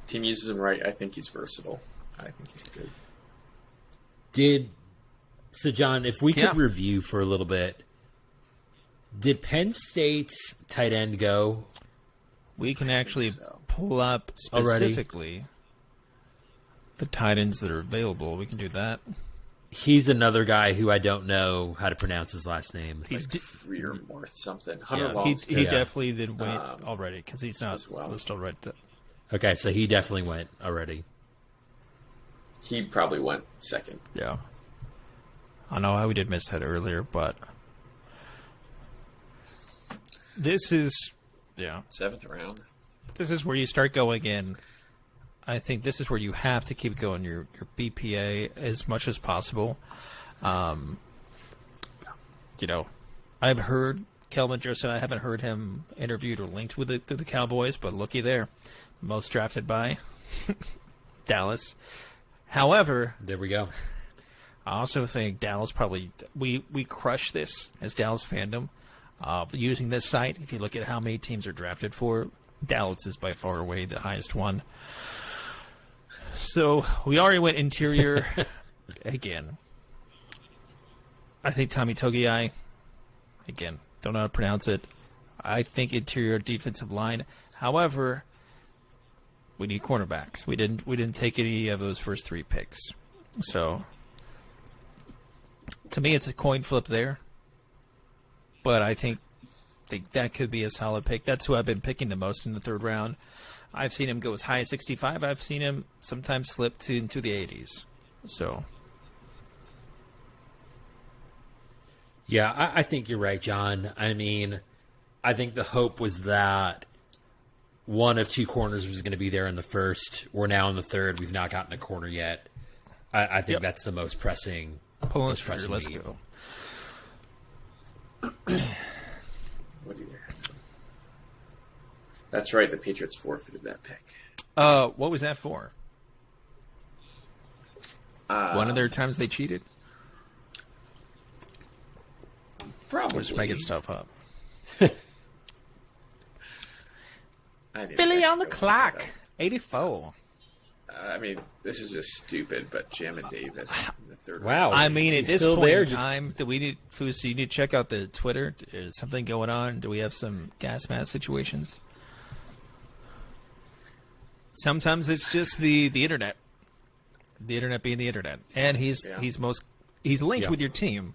team uses him right. I think he's versatile. I think he's good. So John, if we could Yeah. review for a little bit, did Penn State's tight end go? We can actually so. pull up Already? specifically the tight ends that are available. We can do that. He's another guy who I don't know how to pronounce his last name. He's Freermorth something. Hunter yeah, he Long's he good. definitely did went already because he's not as well. listed right there. Okay, so he definitely went already. He probably went second. Yeah. I know how we did miss that earlier, but this is, yeah, 7th round. this is where you start going in. I think this is where you have to keep going your BPA as much as possible. You know, I've heard Kelvin Joseph. I haven't heard him interviewed or linked with the Cowboys, but looky there, most drafted by Dallas. However, There we go. I also think Dallas probably we crush this as Dallas fandom using this site. If you look at how many teams are drafted for, Dallas is by far away the highest one. So we already went interior again. I think Tommy Togiai, again, don't know how to pronounce it. I think interior defensive line. However, we need cornerbacks. We didn't take any of those first 3 picks. So to me, it's a coin flip there. But I think that could be a solid pick. That's who I've been picking the most in the 3rd round. I've seen him go as high as 65. I've seen him sometimes slip into the 80s. So, Yeah, I think you're right, John. I mean, I think the hope was that one of 2 corners was going to be there in the 1st. We're now in the 3rd. We've not gotten a corner yet. I think Yep. that's the most pressing. pulling most the trigger. pressing Let's need. go. What do you? That's right. The Patriots forfeited that pick. What was that for? Uh, One of their times they cheated? Probably. We're just making stuff up. I didn't Billy actually on the go check clock. that 84. out. I mean, this is just stupid, but Jamin Davis in the 3rd Wow. round. I mean, at He's this still point there. in time, do we need Foos? You need to check out the Twitter. Is something going on? Do we have some gas mask situations? Sometimes it's just the internet. The internet being the internet, and he's Yeah. he's linked Yeah. with your team.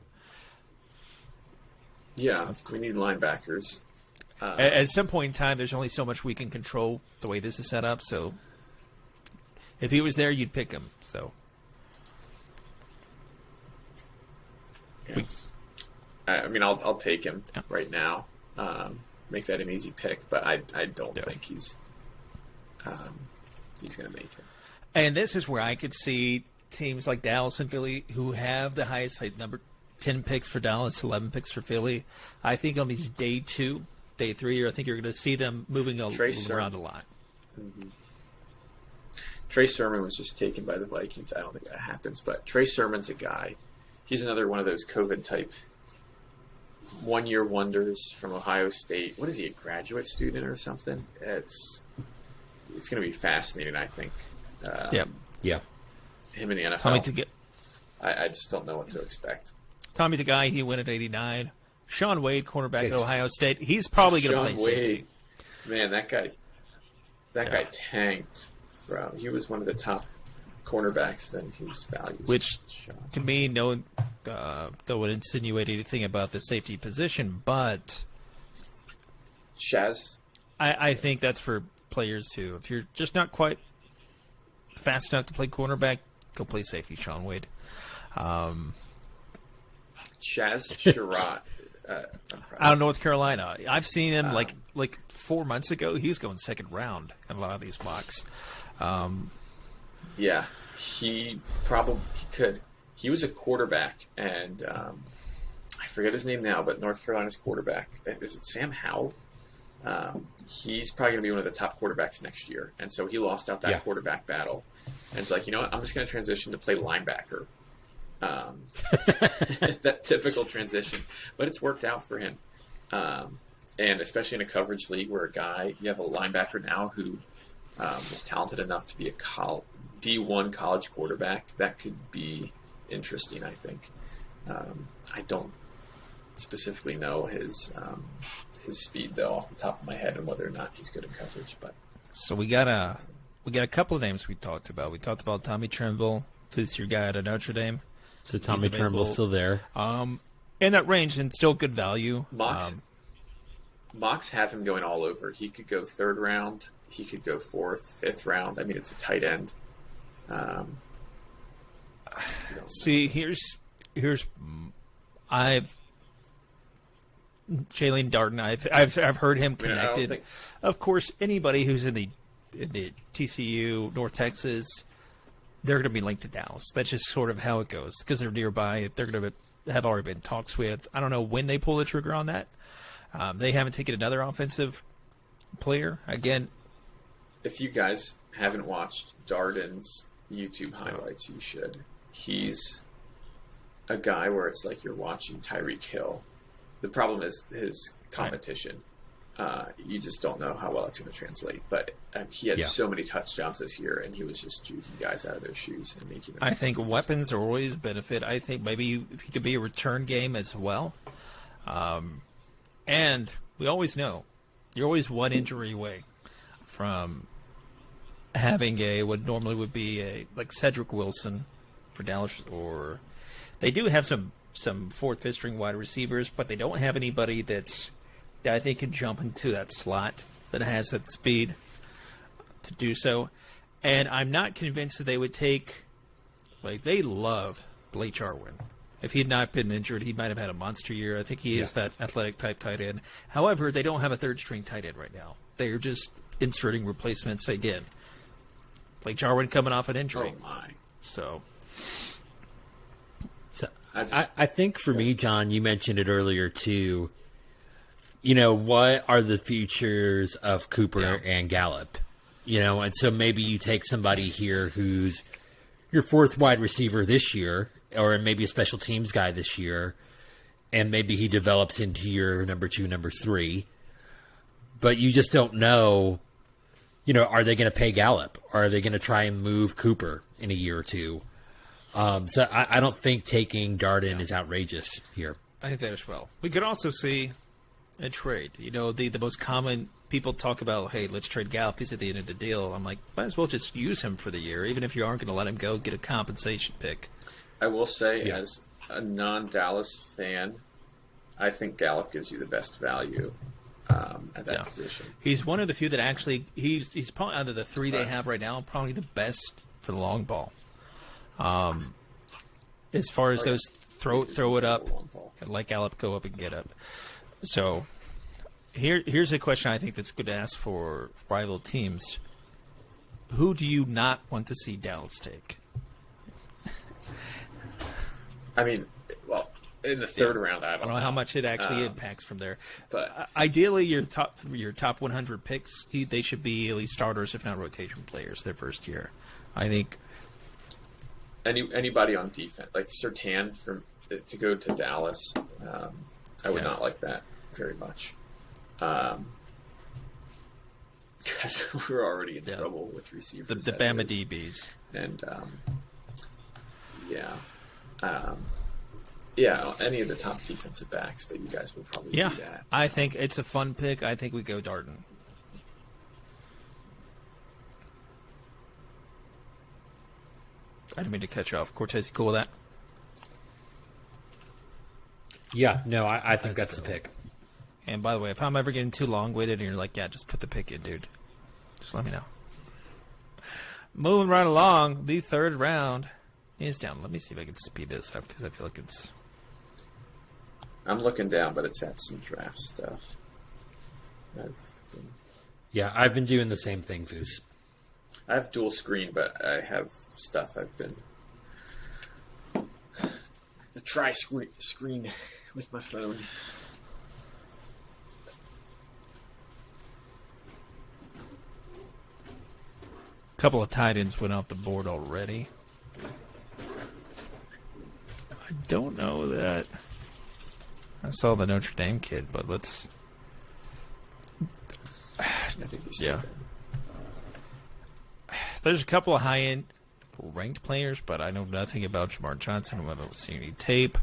Yeah, we need linebackers. At some point in time, there's only so much we can control the way this is set up. So, if he was there, you'd pick him. So, Yeah. I mean, I'll take him Yeah. right now. Make that an easy pick, but I don't Yeah. think he's going to make it. and this is where I could see teams like Dallas and Philly who have the highest number 10 picks for Dallas, 11 picks for Philly. I think on these day 2, day 3, I think you're going to see them moving around a lot. Trey Sermon was just taken by the Vikings. I don't think that happens, but Trey Sermon's a guy. He's another one of those COVID type 1-year wonders from Ohio State. What is he, a graduate student or something? It's going to be fascinating, I think. Yep. Yeah. Him in the NFL. I just don't know what to expect. Tommy DeGuy, he went at 89. Sean Wade, cornerback at Yes. Ohio State. He's probably going to play Sean safety. Wade, man, that guy tanked. He was one of the top cornerbacks. Then his values, Which, shot. to me, no one would insinuate anything about the safety position, but Shaz. I think that's for players who, if you're just not quite fast enough to play cornerback, go play safety, Sean Wade. Chaz Sherratt. Out of North Carolina. I've seen him like 4 months ago. He was going 2nd round in a lot of these mocks. Yeah, he could. He was a quarterback, and I forget his name now, but North Carolina's quarterback. Is it Sam Howell? He's probably going to be one of the top quarterbacks next year. And so he lost out that quarterback battle. And it's like, you know what? I'm just going to transition to play linebacker. That typical transition. But it's worked out for him. And especially in a coverage league where you have a linebacker now who is talented enough to be a D1 college quarterback. That could be interesting, I think. I don't specifically know his speed though off the top of my head and whether or not he's good in coverage. But So we got a couple of names we talked about. We talked about Tommy Tremble, who's your guy out of Notre Dame. So Tommy available. Tremble's still there. In that range and still good value. Mocks have him going all over. He could go 3rd round. He could go 4th, 5th round. I mean, it's a tight end. See, here's I've Jalen Darden. I've heard him I mean, I don't connected. think- Of course, anybody who's in the TCU, North Texas, they're going to be linked to Dallas. That's just sort of how it goes because they're nearby. They're going to have already been talks with. I don't know when they pull the trigger on that. They haven't taken another offensive player again. If you guys haven't watched Darden's YouTube highlights, you should. He's a guy where it's like you're watching Tyreek Hill. The problem is his competition. You just don't know how well it's going to translate. But he had so many touchdowns this year, and he was just juking guys out of their shoes and making them. I think weapons are always a benefit. I think maybe he could be a return game as well. And we always know you're always one injury away from having what normally would be like Cedric Wilson for Dallas, or they do have some fourth, fifth string wide receivers, but they don't have anybody that I think can jump into that slot that has that speed to do so. And I'm not convinced that they would take, like, they love Blake Jarwin. If he had not been injured, he might have had a monster year. I think he is that athletic type tight end. However, they don't have a third string tight end right now. They're just inserting replacements again. Blake Jarwin coming off an injury. Oh my! So I think for me, John, you mentioned it earlier too. You know, what are the futures of Cooper and Gallup? You know, and so maybe you take somebody here who's your fourth wide receiver this year, or maybe a special teams guy this year, and maybe he develops into your number 2, number 3. But you just don't know, you know, are they going to pay Gallup? Or are they going to try and move Cooper in a year or two? So I don't think taking Darden is outrageous here. I think that as well. We could also see a trade. You know, the most common people talk about, hey, let's trade Gallup. He's at the end of the deal. I'm like, might as well just use him for the year. Even if you aren't going to let him go, get a compensation pick. I will say, as a non-Dallas fan, I think Gallup gives you the best value at that position. He's one of the few that actually he's probably out of the three they have right now, probably the best for the long ball. As far as those throw it up, let Gallup go up and get up. So here's a question I think that's good to ask for rival teams. Who do you not want to see Dallas take? I mean, well, in the third round, I don't know how much it actually impacts from there. But ideally, your top 100 picks, they should be at least starters, if not rotation players, their first year. I think anybody on defense, like Surtain, to go to Dallas, I would not like that very much. Because we're already in trouble with receivers. The Bama DBs. And any of the top defensive backs, but you guys would probably do that. I think it's a fun pick. I think we go Darden. I didn't mean to cut you off. Cortez, you cool with that? Yeah, no, I think that's the pick. And by the way, if I'm ever getting too long-winded and you're like, yeah, just put the pick in, dude, just let me know. Moving right along, the third round is down. Let me see if I can speed this up because I feel like it's... I'm looking down, but it's at some draft stuff. I've been doing the same thing, Foos. I have dual screen, but I have stuff I've been... The screen with my phone. A couple of tight ends went off the board already. I don't know that I saw the Notre Dame kid, but let's... I think he's still there. There's a couple of high-end ranked players, but I know nothing about Jamar Johnson. I haven't seen any tape.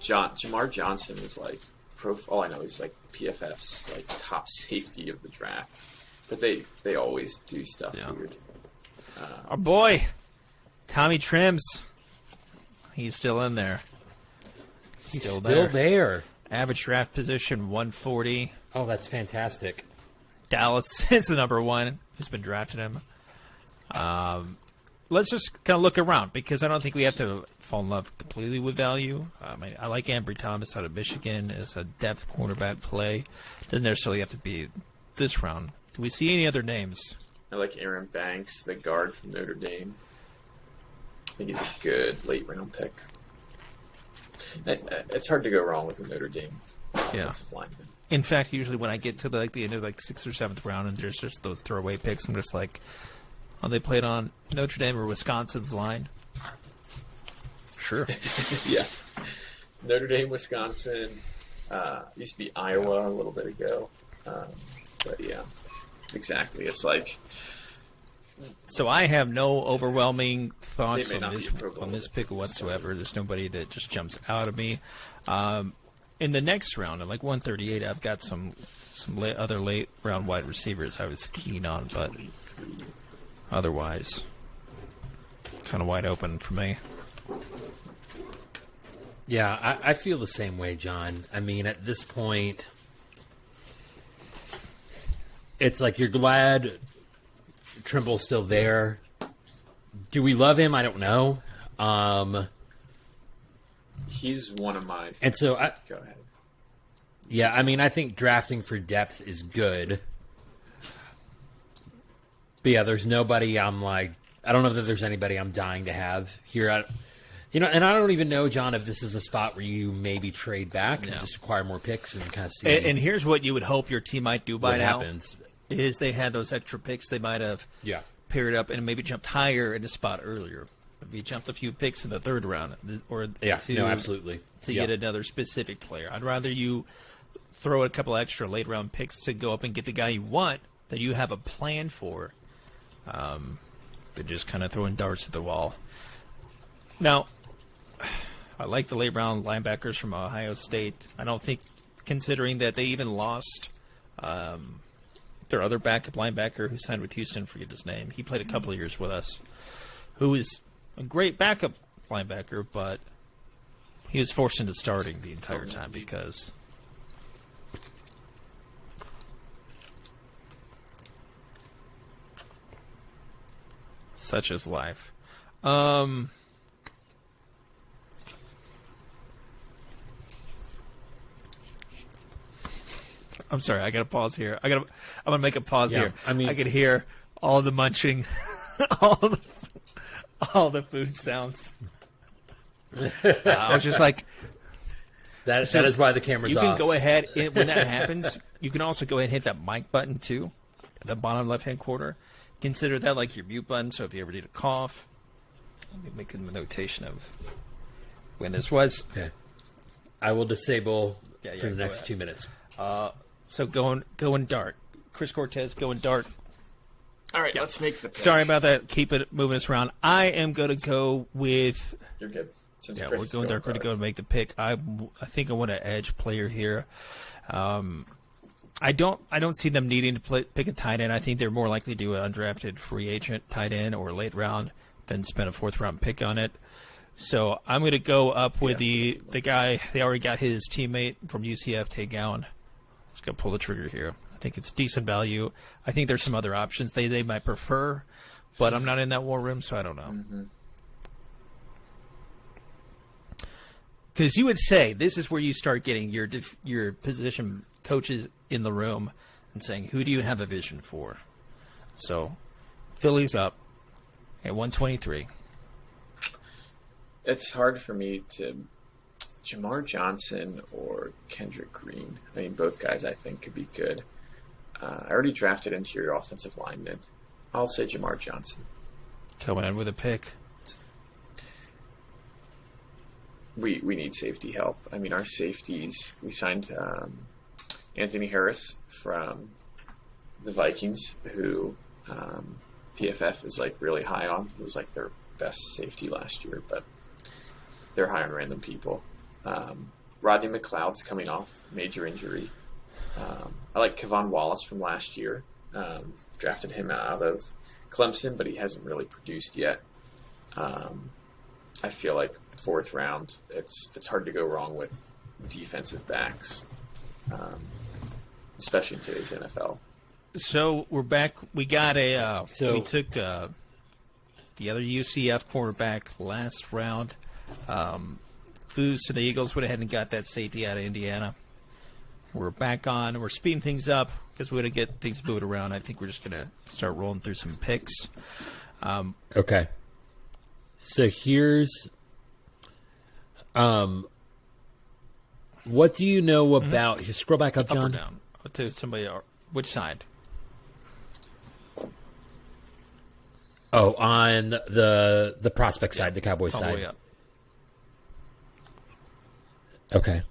Jamar Johnson is like all I know is like PFF's like top safety of the draft, but they always do stuff weird. Our boy Tommy Trims, he's still in there. He's still there. Average draft position 140. Oh, that's fantastic. Dallas is the number one who's been drafting him. let's just kind of look around, because I don't think we have to fall in love completely with value. I like Ambry Thomas out of Michigan as a depth cornerback play. Doesn't necessarily have to be this round. Do we see any other names? I like Aaron Banks, the guard from Notre Dame. I think he's a good late round pick. It's hard to go wrong with a Notre Dame offensive lineman. In fact, usually when I get to the end of like 6th or 7th round and there's just those throwaway picks, I'm just like, oh, they played on Notre Dame or Wisconsin's line. Sure. Yeah. Notre Dame, Wisconsin. Used to be Iowa a little bit ago. But yeah, exactly. It's like. So I have no overwhelming thoughts They may on not be a Pro Bowl this pick whatsoever. There's nobody that just jumps out at me. In the next round, at like 138, I've got some other late round wide receivers I was keen on, but otherwise, kind of wide open for me. Yeah, I feel the same way, John. I mean, at this point, it's like you're glad Trimble's still there. Do we love him? I don't know. He's one of my. And so, Go ahead. yeah, I mean, I think drafting for depth is good. But yeah, there's nobody I'm like, I don't know that there's anybody I'm dying to have here. And I don't even know, John, if this is a spot where you maybe trade back and just acquire more picks and kind of see And here's what you would hope your team might do by what now. happens. Is they had those extra picks, they might have paired up and maybe jumped higher in a spot earlier. Maybe jumped a few picks in the 3rd round, or absolutely to get another specific player. I'd rather you throw a couple extra late round picks to go up and get the guy you want that you have a plan for, than just kind of throwing darts at the wall. Now, I like the late round linebackers from Ohio State. I don't think, considering that they even lost their other backup linebacker who signed with Houston, forget his name. He played a couple of years with us, who is a great backup linebacker, but he was forced into starting the entire time because such is life. I'm sorry, I gotta pause here. I'm gonna make a pause here. I mean, I could hear all the munching, all the food sounds. I was just like, that is why the camera's you off. can go ahead when that happens. You can also go ahead and hit that mic button too, at the bottom left-hand corner. Consider that like your mute button. So if you ever need a cough, let me make a notation of when this was. Okay. I will disable for the go next ahead. 2 minutes. So going dark. Chris Cortez going dark. All right, let's make the pick. Sorry about that. Keep it moving us around. I am going to go with. You're good. Since Yeah, Chris we're is going dark. We're going to go and make the pick. I think I want an edge player here. I don't see them needing to pick a tight end. I think they're more likely to do an undrafted free agent tight end or late round than spend a 4th round pick on it. So I'm going to go up with the guy. They already got his teammate from UCF, Tay Gowan. Let's go pull the trigger here. I think it's decent value. I think there's some other options they might prefer, but I'm not in that war room, so I don't know. Because you would say this is where you start getting your position coaches in the room and saying, who do you have a vision for? So Philly's up at 123. It's hard for me to Jamar Johnson or Kendrick Green. I mean, both guys I think could be good. I already drafted interior offensive lineman. I'll say Jamar Johnson. Coming in with a pick. We need safety help. I mean, our safeties, we signed Anthony Harris from the Vikings, who PFF is like really high on. He was like their best safety last year, but they're hiring random people. Rodney McLeod's coming off major injury. I like Kevon Wallace from last year. Drafted him out of Clemson, but he hasn't really produced yet. I feel like 4th round, it's hard to go wrong with defensive backs, especially in today's NFL. So we're back. We got we took the other UCF quarterback last round. Foos to the Eagles went ahead and got that safety out of Indiana. We're back on. We're speeding things up because we're going to get things moved around. I think we're just going to start rolling through some picks. Okay. So here's what do you know about scroll back up, Up or John? down to somebody. Which side? Oh, on the prospect side, the Cowboys All the way side. up. Okay.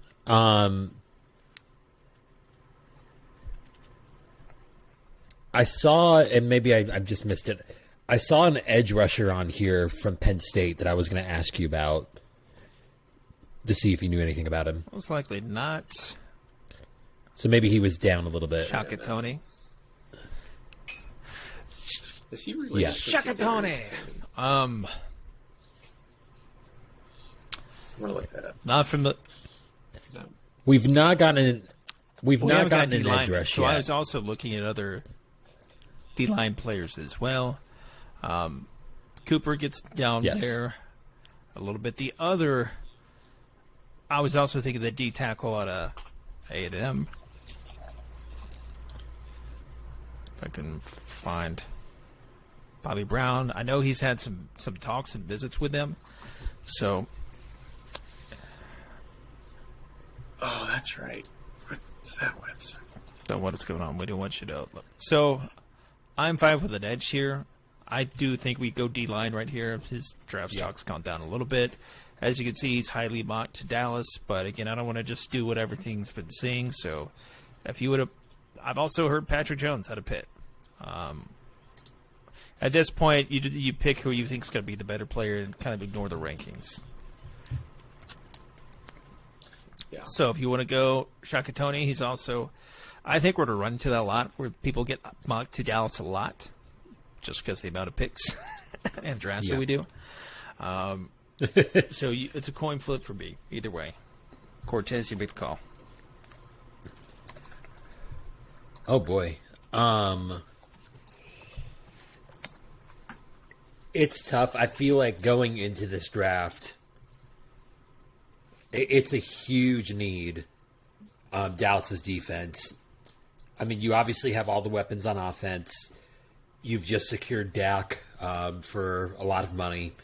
I saw, and maybe I just missed it. I saw an edge rusher on here from Penn State that I was going to ask you about to see if you knew anything about him. Most likely not. So maybe he was down a little bit. Shaka Tony. Is he related? Yes. to Shaka Tony. I'm gonna look that up. Not from the. No. We've not gotten We haven't got an edge D-line, rush so I yet. was also looking at other D-line players as well. Cooper gets down Yes. there a little bit. The other, I was also thinking the D tackle out of A&M. If I can find Bobby Brown. I know he's had some talks and visits with them. So, Oh, that's right. What's that website? don't know what is going on. We don't want you to look. So, I'm fine with an edge here. I do think we go D-line right here. His draft stock's gone down a little bit. As you can see, he's highly mocked to Dallas. But, again, I don't want to just do what everything's been seeing. So, if you would have... I've also heard Patrick Jones had a Pitt. At this point, you pick who you think is going to be the better player and kind of ignore the rankings. Yeah. So if you want to go Shaka Tony, he's also... I think we're going to run into that a lot, where people get mocked to Dallas a lot, just because of the amount of picks and drafts that we do. So it's a coin flip for me, either way. Cortez, you make the call. Oh boy. It's tough. I feel like going into this draft, it's a huge need. Dallas's defense. I mean, you obviously have all the weapons on offense. You've just secured Dak for a lot of money.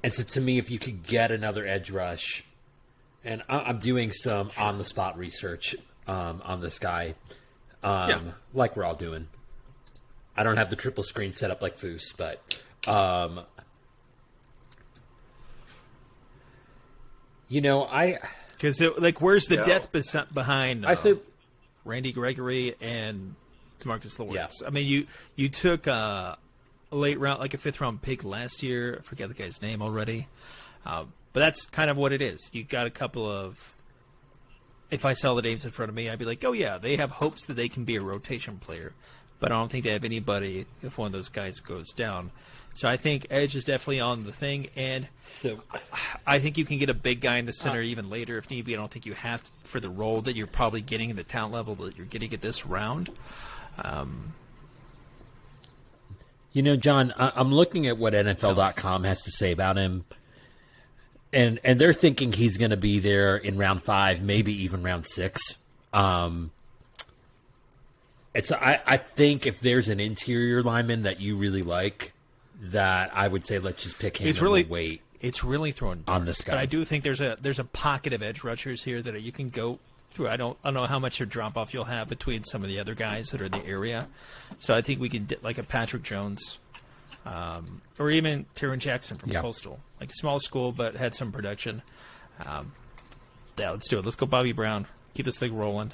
And so to me, if you could get another edge rush, and I'm doing some on-the-spot research on this guy, like we're all doing. I don't have the triple screen set up like Foose, but Because, where's the Yeah. death behind I say Randy Gregory and DeMarcus Lawrence? Yeah. I mean, you took a late round, like a fifth-round pick last year. I forget the guy's name already. But that's kind of what it is. You got a couple of... If I saw the names in front of me, I'd be like, oh, yeah, they have hopes that they can be a rotation player. But I don't think they have anybody if one of those guys goes down. So I think edge is definitely on the thing, and so. I think you can get a big guy in the center even later if need be. I don't think you have to, for the role that you're probably getting, the talent level that you're getting at this round. John, I'm looking at what NFL.com has to say about him, and they're thinking he's going to be there in round 5, maybe even round 6. I think if there's an interior lineman that you really like, that I would say let's just pick him. We'll wait. It's really throwing darts. On this guy. But I do think there's a pocket of edge rushers here that you can go through. I don't know how much of drop off you'll have between some of the other guys that are in the area. So I think we can like a Patrick Jones, or even Tyron Jackson from Coastal, like small school but had some production. Yeah, let's do it. Let's go Bobby Brown. Keep this thing rolling.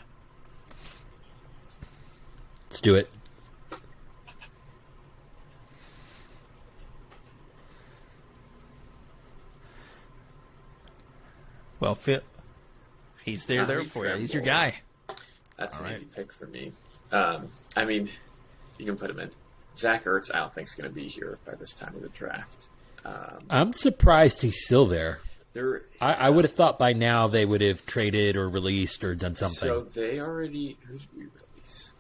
Let's do it. Well, he's there Tommy for you. He's your Tremble. guy. That's All an right. easy pick for me. I mean, you can put him in. Zach Ertz, I don't think is going to be here by this time of the draft. I'm surprised he's still there. There, I would have thought by now they would have traded or released or done something. so they already, who did we release?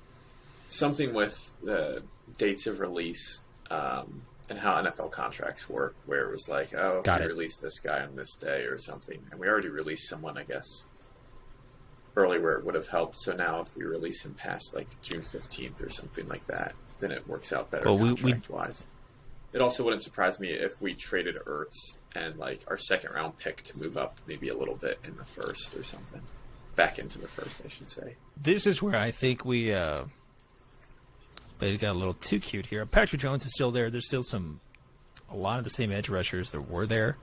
Something with the dates of release and how NFL contracts work, where it was like, oh, if we release this guy on this day or something, and we already released someone, I guess, early where it would have helped. So now if we release him past like June 15th or something like that, then it works out better contract-wise. It also wouldn't surprise me if we traded Ertz and like our second round pick to move up maybe a little bit in the first or something. Back into the first, I should say. This is where I think we but it got a little too cute here. Patrick Jones is still there. There's still a lot of the same edge rushers that were there.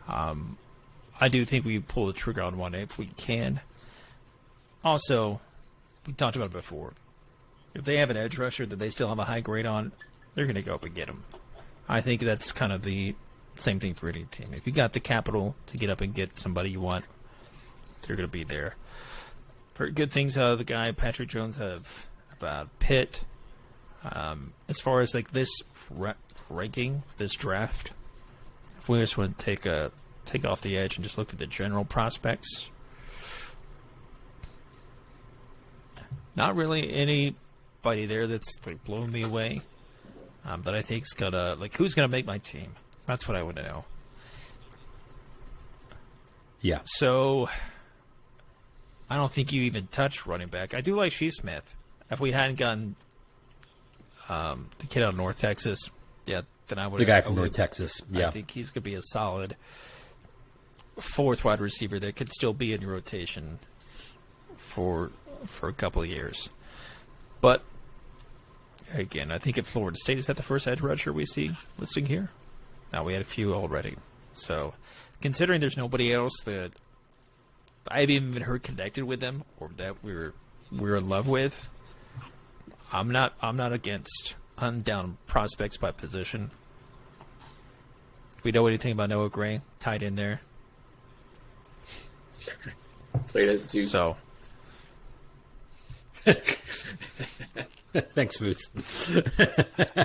I do think we pull the trigger on one if we can. Also, we talked about it before. If they have an edge rusher that they still have a high grade on, they're going to go up and get him. I think that's kind of the same thing for any team. If you got the capital to get up and get somebody you want, they're going to be there. Very good things out of the guy Patrick Jones have about Pitt. As far as like this ranking, this draft, if we just want to take off the edge and just look at the general prospects, not really anybody there that's like blowing me away. That I think's gonna who's gonna make my team? That's what I want to know. Yeah. So I don't think you even touch running back. I do like Shee Smith. If we hadn't gotten the kid out of North Texas, then I would. The guy from North Texas. Yeah. I think he's gonna be a solid fourth wide receiver that could still be in your rotation for a couple of years. But again, I think at Florida State, is that the first edge rusher we see listing here? No, we had a few already. So, considering there's nobody else that I've even heard connected with them or that we're in love with, I'm not against hunting down prospects by position. We know anything about Noah Gray tied in there. Played at Duke. So. Thanks, Foose.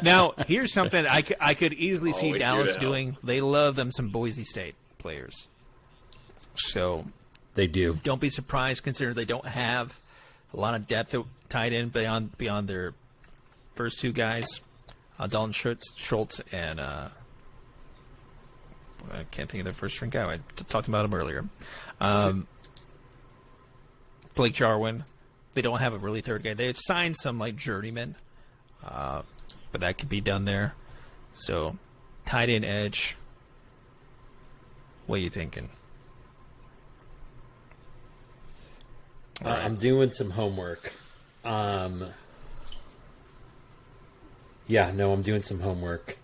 Now, here's something I could easily see Always Dallas doing. They love them some Boise State players. So they do. Don't be surprised considering they don't have a lot of depth tied in beyond their first two guys, Dalton Schultz and I can't think of their first string guy. I talked about him earlier. Blake Jarwin. They don't have a really third guy. They've signed some like journeymen, but that could be done there. So, tight end edge. What are you thinking? I'm doing some homework. I'm doing some homework.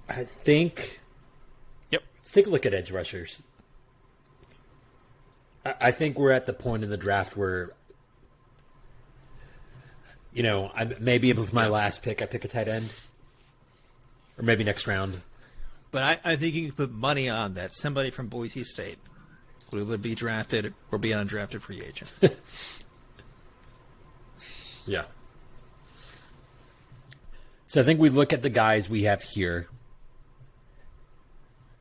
I think. Yep. Let's take a look at edge rushers. I think we're at the point in the draft where, maybe with my last pick, I pick a tight end. Or maybe next round. But I think you can put money on that. Somebody from Boise State will either be drafted or be an undrafted free agent. Yeah. So I think we look at the guys we have here.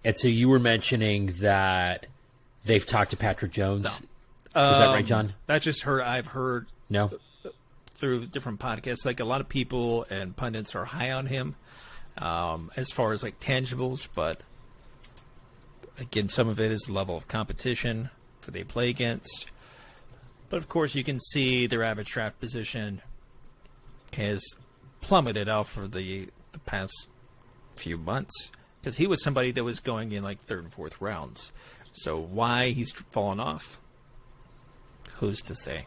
And so you were mentioning that they've talked to Patrick Jones. No. Is that right, John? That's just I've heard no through different podcasts. Like a lot of people and pundits are high on him as far as like tangibles, but again, some of it is the level of competition that they play against. But of course, you can see their average draft position has plummeted out for the past few months because he was somebody that was going in like third and fourth rounds. So why he's fallen off, who's to say?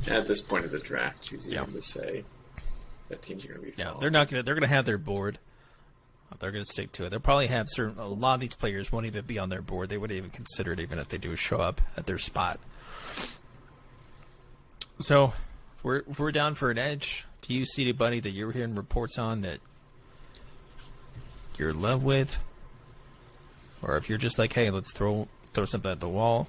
At this point of the draft, who's even to say that teams are going to be falling? Yeah, they're going to have their board. They're going to stick to it. They'll probably have a lot of these players won't even be on their board. They wouldn't even consider it even if they do show up at their spot. So if we're down for an edge, do you see anybody that you're hearing reports on that you're in love with? Or if you're just like, hey, let's throw something at the wall?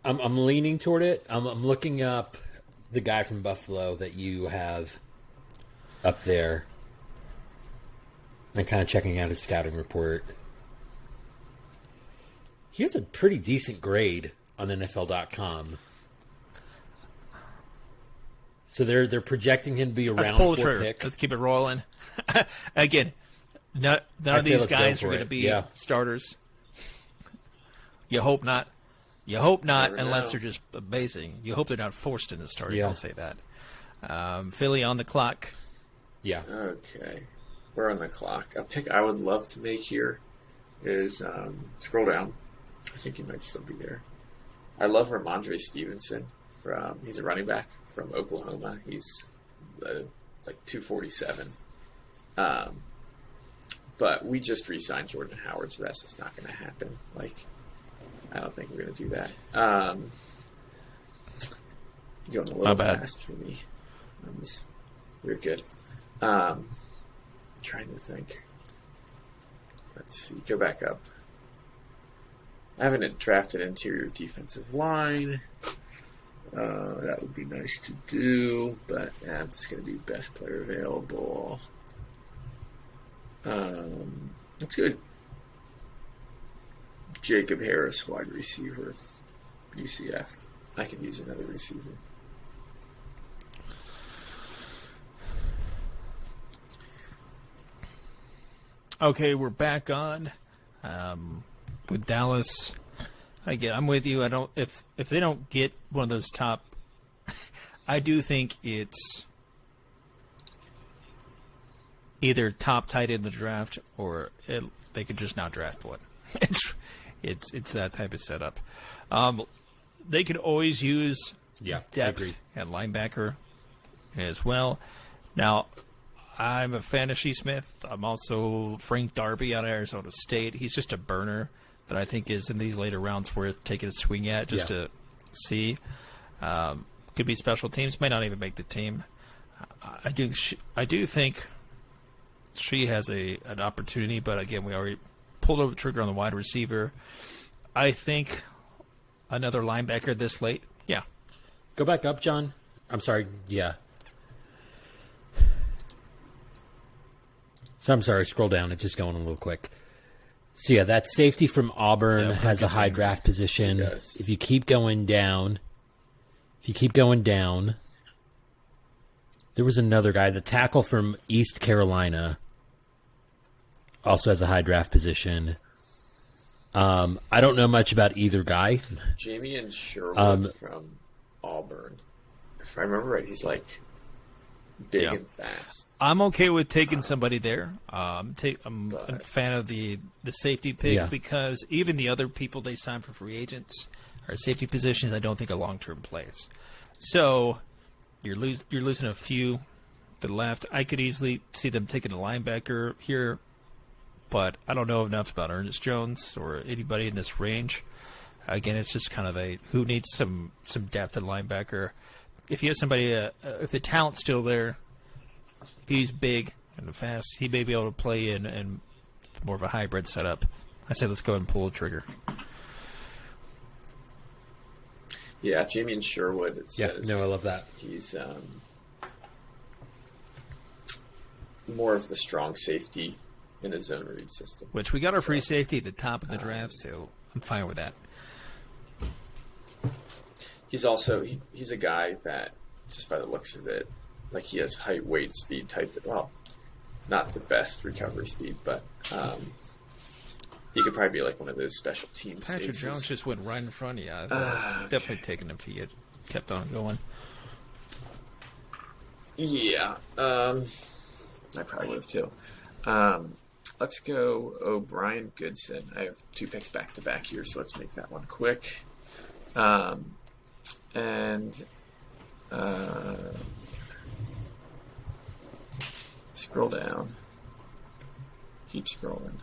I'm leaning toward it. I'm looking up the guy from Buffalo that you have up there and kind of checking out his scouting report. He has a pretty decent grade on NFL.com. So they're projecting him to be Let's around pull the 4 trigger. pick. Let's keep it rolling. Again, none I of say these let's go guys for are going to it. be Yeah. starters. You hope not. You hope not, Never unless know. they're just amazing. You hope they're not forced into starting. Yeah. I'll say that. Philly on the clock. Yeah. Okay, we're on the clock. A pick I would love to make here is scroll down. I think he might still be there. I love Ramondre Stevenson. He's a running back from Oklahoma. He's like 247. But we just re-signed Jordan Howard, so that's just not going to happen. Like, I don't think we're going to do that. Going a little bad. fast for me. We're good. Trying to think. Let's see. Go back up. I haven't drafted interior defensive line. That would be nice to do, but I'm just going to do best player available. That's good. Jacob Harris, wide receiver, UCF. I could use another receiver. Okay, we're back on with Dallas. I'm with you. I don't if they don't get one of those top. I do think it's either top tight end in the draft or they could just not draft one. It's that type of setup. They could always use Yeah, I depth agree. and linebacker as well. Now, I'm a fan of Shea Smith. I'm also Frank Darby out of Arizona State. He's just a burner that I think is in these later rounds worth taking a swing at just Yeah. to see. Could be special teams. Might not even make the team. I do think she has an opportunity, but again, we already pulled over the trigger on the wide receiver. I think another linebacker this late. Yeah. Go back up, John. I'm sorry. Yeah. So I'm sorry. Scroll down. It's just going a little quick. So yeah, that safety from Auburn Yeah, has a high things. draft position. He does. If you keep going down, there was another guy, the tackle from East Carolina, also has a high draft position. I don't know much about either guy. Jamie and Sherwood from Auburn. If I remember right, he's like big Yeah. and fast. I'm okay with taking somebody there. I'm a But- fan of the safety pick Yeah. because even the other people they sign for free agents are safety positions I don't think are long-term plays. So you're losing a few to the left. I could easily see them taking a linebacker here, but I don't know enough about Ernest Jones or anybody in this range. Again, it's just kind of who needs some depth at linebacker. If you have somebody, if the talent's still there, if he's big and fast, he may be able to play in more of a hybrid setup. I say let's go ahead and pull the trigger. Yeah, Jamie and Sherwood. It Yeah, says no, I love that. he's more of the strong safety in a zone read system. Which we got our free safety at the top of the draft, so I'm fine with that. He's also he's a guy that, just by the looks of it, like he has height, weight, speed type. Well, not the best recovery speed, but he could probably be like one of those special team Patrick safeties. Jones just went right in front of you. Definitely taking him if he had kept on going. Yeah, I probably would have too. Let's go O'Brien Goodson. I have 2 picks back to back here, so let's make that one quick. Scroll down. Keep scrolling.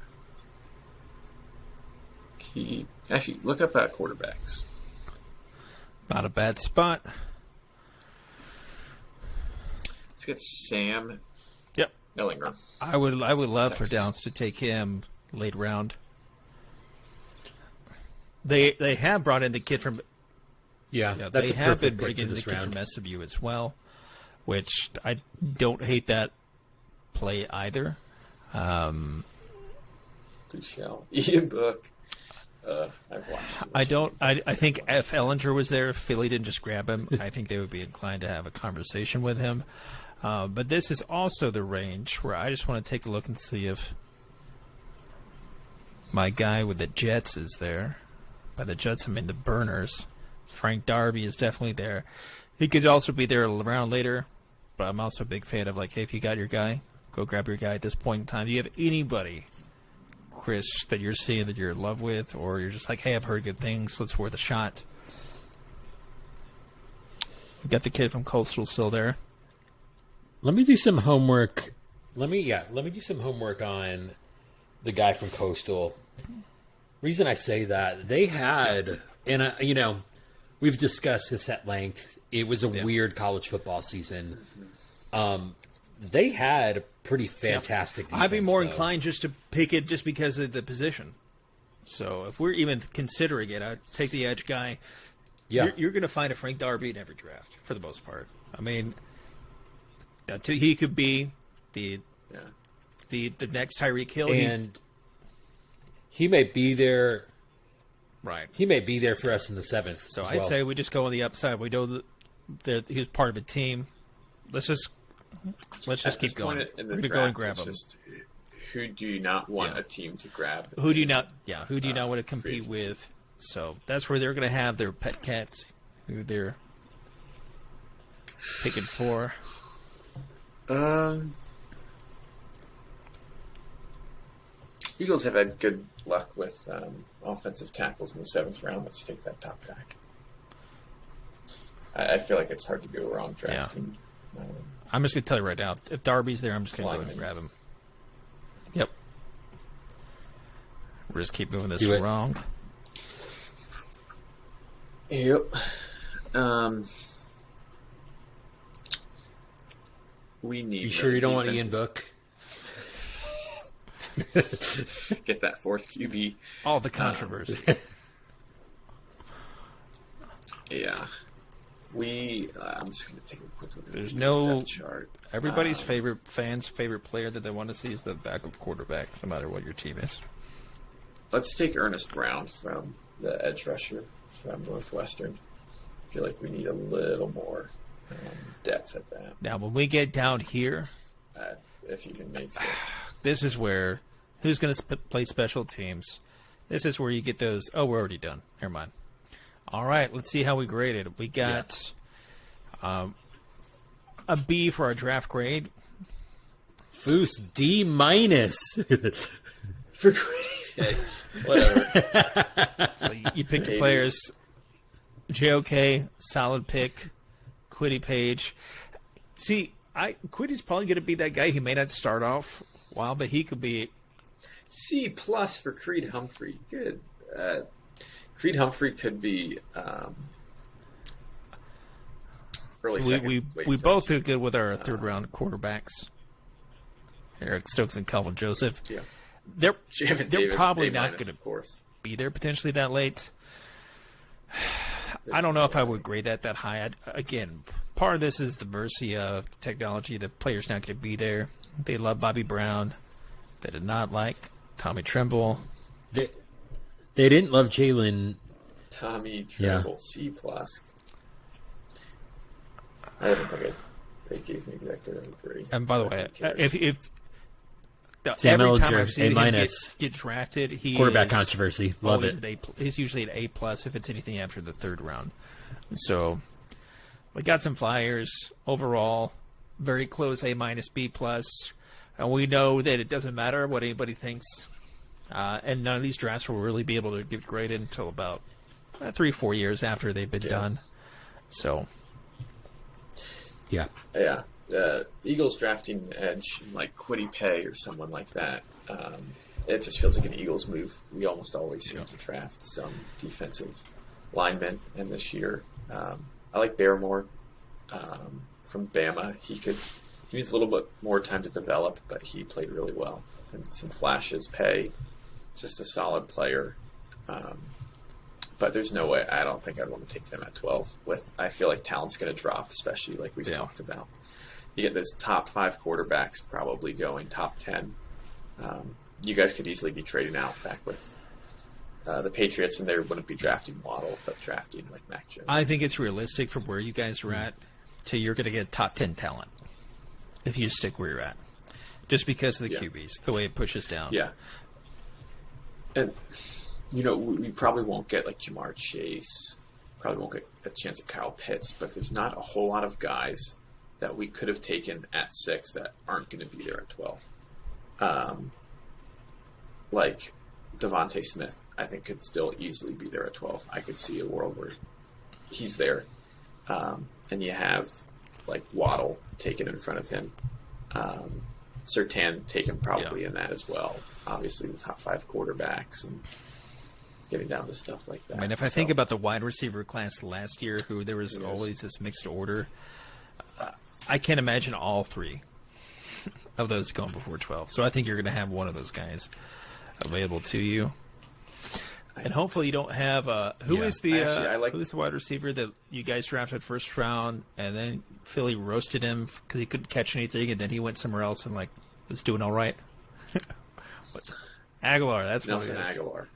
Actually, look up quarterbacks. Not a bad spot. Let's get Sam Yep. Ellingham. I would love for Texas. Downs to take him late round. They have brought in the kid from Yeah, Yeah, that's they a have been perfect pick bringing for the this kid round. from SMU as well, which I don't hate that play either. Buchel. Ian Book. I've I don't. I think if Ellinger was there, if Philly didn't just grab him, I think they would be inclined to have a conversation with him. But this is also the range where I just want to take a look and see if my guy with the Jets is there. By the Jets, I mean the Burners. Frank Darby is definitely there. He could also be there around later, but I'm also a big fan of, like, hey, if you got your guy, go grab your guy at this point in time. Do you have anybody, Chris, that you're seeing that you're in love with, or you're just like, hey, I've heard good things, let's worth a shot? We got the kid from Coastal still there. Let me do some homework. Let me do some homework on the guy from Coastal. Reason I say that, they had, and we've discussed this at length. It was a weird college football season. They had a pretty fantastic defense, I'd be more though. inclined just to pick it just because of the position. So if we're even considering it, I'd take the edge guy. Yeah. You're going to find a Frank Darby in every draft, for the most part. I mean, he could be the next Tyreek Hill. And he may be there. Right. He may be there for us in the 7th. So as I'd well. say we just go on the upside. We know that he was part of a team. Let's just At keep this going. point in We're the going to go and draft, grab it's him. just who do you not want a team to grab? Who do you not? Yeah, who do you not want to free compete agency. with? So that's where they're going to have their pet cats, who they're picking for. Eagles have had good luck with offensive tackles in the 7th round. Let's take that top guy. I feel like it's hard to go wrong drafting. I'm just going to tell you right now, if Darby's there, I'm just going to go Lineman. and grab him. Yep. We'll just keep moving this Do it. wrong. Yep. We need. You sure you don't want Ian defensive- Book? Get that 4th QB. All the controversy. Yeah. I'm just going to take a quick look at There's the no- depth chart. Everybody's favorite player that they want to see is the backup quarterback, no matter what your team is. Let's take Ernest Brown from the edge rusher from Northwestern. I feel like we need a little more depth at that, Now, when we get down here, if you can make it. this is where who's going to play special teams. This is where you get those. Oh, we're already done. Never mind. All right, let's see how we graded. We got a B for our draft grade. Foose D minus. For hey, whatever. So you pick your Haters. players. JOK, solid pick. Quiddy Page. See, Quiddy's probably going to be that guy. He may not start off well, but he could be. C plus for Creed Humphrey. Good. Creed Humphrey could be early second. We late we first. both do good with our third round quarterbacks. Eric Stokes and Calvin Joseph. Yeah. They're Jamin they're Davis, probably A- not minus, going of course. to be there potentially that late. I don't know if I would grade that high. Again, part of this is the mercy of technology. The player's not going to be there. They love Bobby Brown. They did not like Tommy Tremble. They didn't love Jalen. Tommy Tremble, C plus. I don't think they gave me exactly that grade. And by the way, if Sam every time Ellinger, I've seen A him minus. get drafted, he Quarterback is controversy. Love always it. an he's usually an A plus if it's anything after the third round. So we got some flyers overall, very close A minus B plus, and we know that it doesn't matter what anybody thinks, and none of these drafts will really be able to get graded until about 3-4 years after they've been done. So Yeah. Yeah. Eagles drafting edge like Quiddy Pay or someone like that. It just feels like an Eagles move. We almost always seem to draft some defensive linemen, and this year I like Barrymore from Bama. He needs a little bit more time to develop, but he played really well. And some flashes, Pay, just a solid player. But there's no way. I don't think I'd want to take them at 12. I feel like talent's going to drop, especially like we've talked about. You get those top 5 quarterbacks probably going top 10. You guys could easily be trading out back with the Patriots, and they wouldn't be drafting Waddle, but drafting like Mac Jones. I think it's realistic from where you guys are at to you're going to get top 10 talent if you stick where you're at. Just because of the QBs, the way it pushes down. Yeah. And, we probably won't get like Jamar Chase, probably won't get a chance at Kyle Pitts, but there's not a whole lot of guys that we could have taken at 6 that aren't going to be there at 12. Like Devontae Smith, I think could still easily be there at 12. I could see a world where he's there. And you have like Waddle taken in front of him. Surtain taken probably in that as well. Obviously the top 5 quarterbacks and getting down to stuff like that. I mean, if I think about the wide receiver class last year, who there was always this mixed order, I can't imagine all 3 of those going before 12. So I think you're going to have one of those guys available to you. And hopefully you don't have who's the wide receiver that you guys drafted first round, and then Philly roasted him because he couldn't catch anything, and then he went somewhere else and was doing all right. Aguilar, that's Nelson Aguilar.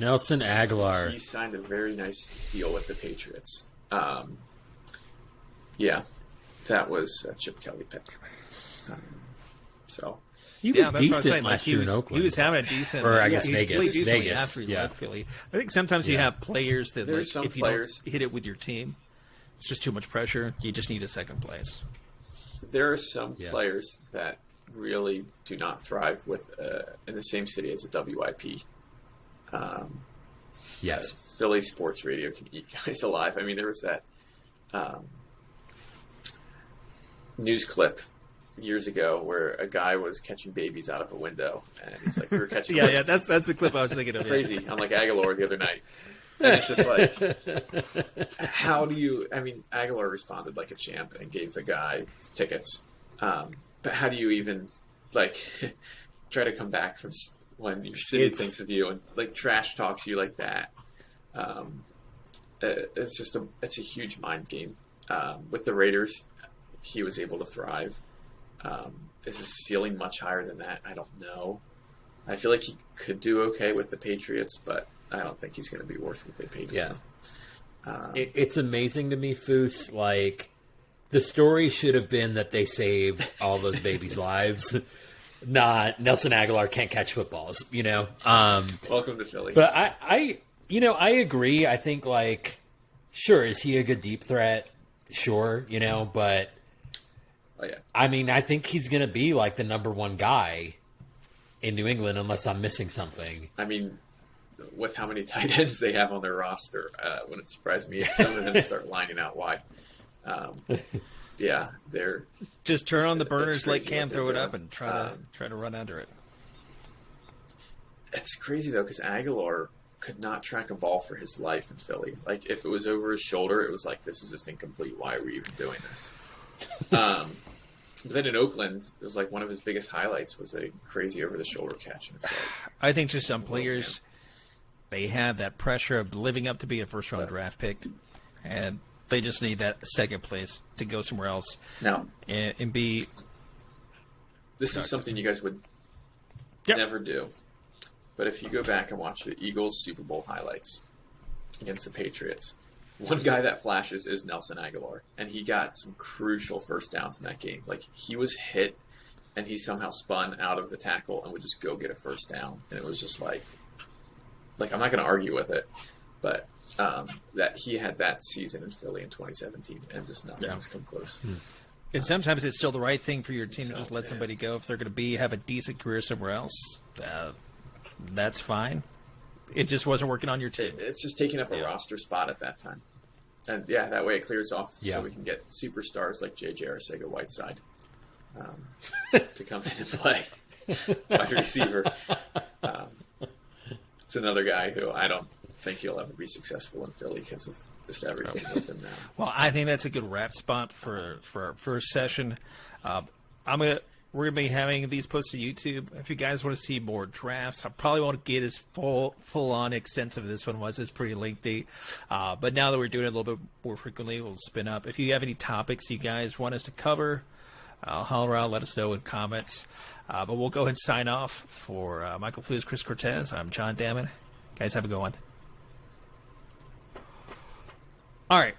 Nelson Aguilar. He signed a very nice deal with the Patriots. That was a Chip Kelly pick. He was decent last year in Oakland. He was having a decent, or I guess Vegas. Vegas. After he left Philly. I think sometimes you have players that if you don't hit it with your team, it's just too much pressure. You just need a second place. There are some players that really do not thrive with in the same city as a WIP. Yes, Philly sports radio can eat guys alive. I mean, there was that news clip years ago where a guy was catching babies out of a window, and he's like, "We were catching." That's the clip I was thinking of. Crazy. I'm like Aguilar the other night, and it's just like, how do you? I mean, Aguilar responded like a champ and gave the guy tickets, but how do you even try to come back from when your city thinks of you and trash talks you like that? It's a huge mind game. With the Raiders, he was able to thrive. Is his ceiling much higher than that? I don't know. I feel like he could do okay with the Patriots, but I don't think he's going to be worth what they paid for him. It's amazing to me, Foose. The story should have been that they saved all those babies' lives. Not Nelson Aguilar can't catch footballs, Welcome to Philly. But I agree. I think sure, is he a good deep threat? Sure, but I mean, I think he's going to be the number 1 guy in New England unless I'm missing something. I mean, with how many tight ends they have on their roster, wouldn't surprise me if some of them start lining out wide. They're just turn on the burners, let Cam throw it up, and try to run under it. It's crazy though, because Aguilar could not track a ball for his life in Philly. If it was over his shoulder, it was this is just incomplete. Why are we even doing this? But then in Oakland, it was one of his biggest highlights was a crazy over-the-shoulder catch. And it's I think just some players, they have that pressure of living up to be a first-round draft pick, and they just need that second place to go somewhere else. Now, and be. This is something you guys would never do. But if you go back and watch the Eagles Super Bowl highlights against the Patriots, one guy that flashes is Nelson Aguilar, and he got some crucial first downs in that game. He was hit, and he somehow spun out of the tackle and would just go get a first down, and it was just I'm not going to argue with it, but that he had that season in Philly in 2017, and just nothing has come close. And sometimes it's still the right thing for your team to just let somebody go if they're going to have a decent career somewhere else. That's fine. It just wasn't working on your team. It's just taking up a roster spot at that time. And, that way it clears off so we can get superstars like J.J. Arcega-Whiteside to come in and play wide receiver. It's another guy who I don't think he'll ever be successful in Philly because of just everything with him now. Well, I think that's a good wrap spot for our first session. We're going to be having these posted to YouTube. If you guys want to see more drafts, I probably won't get as full-on extensive as this one was. It's pretty lengthy. But now that we're doing it a little bit more frequently, we'll spin up. If you have any topics you guys want us to cover, holler out, let us know in comments. But we'll go ahead and sign off. For Michael Foose, Chris Cortez, I'm John Damon. Guys, have a good one. All right.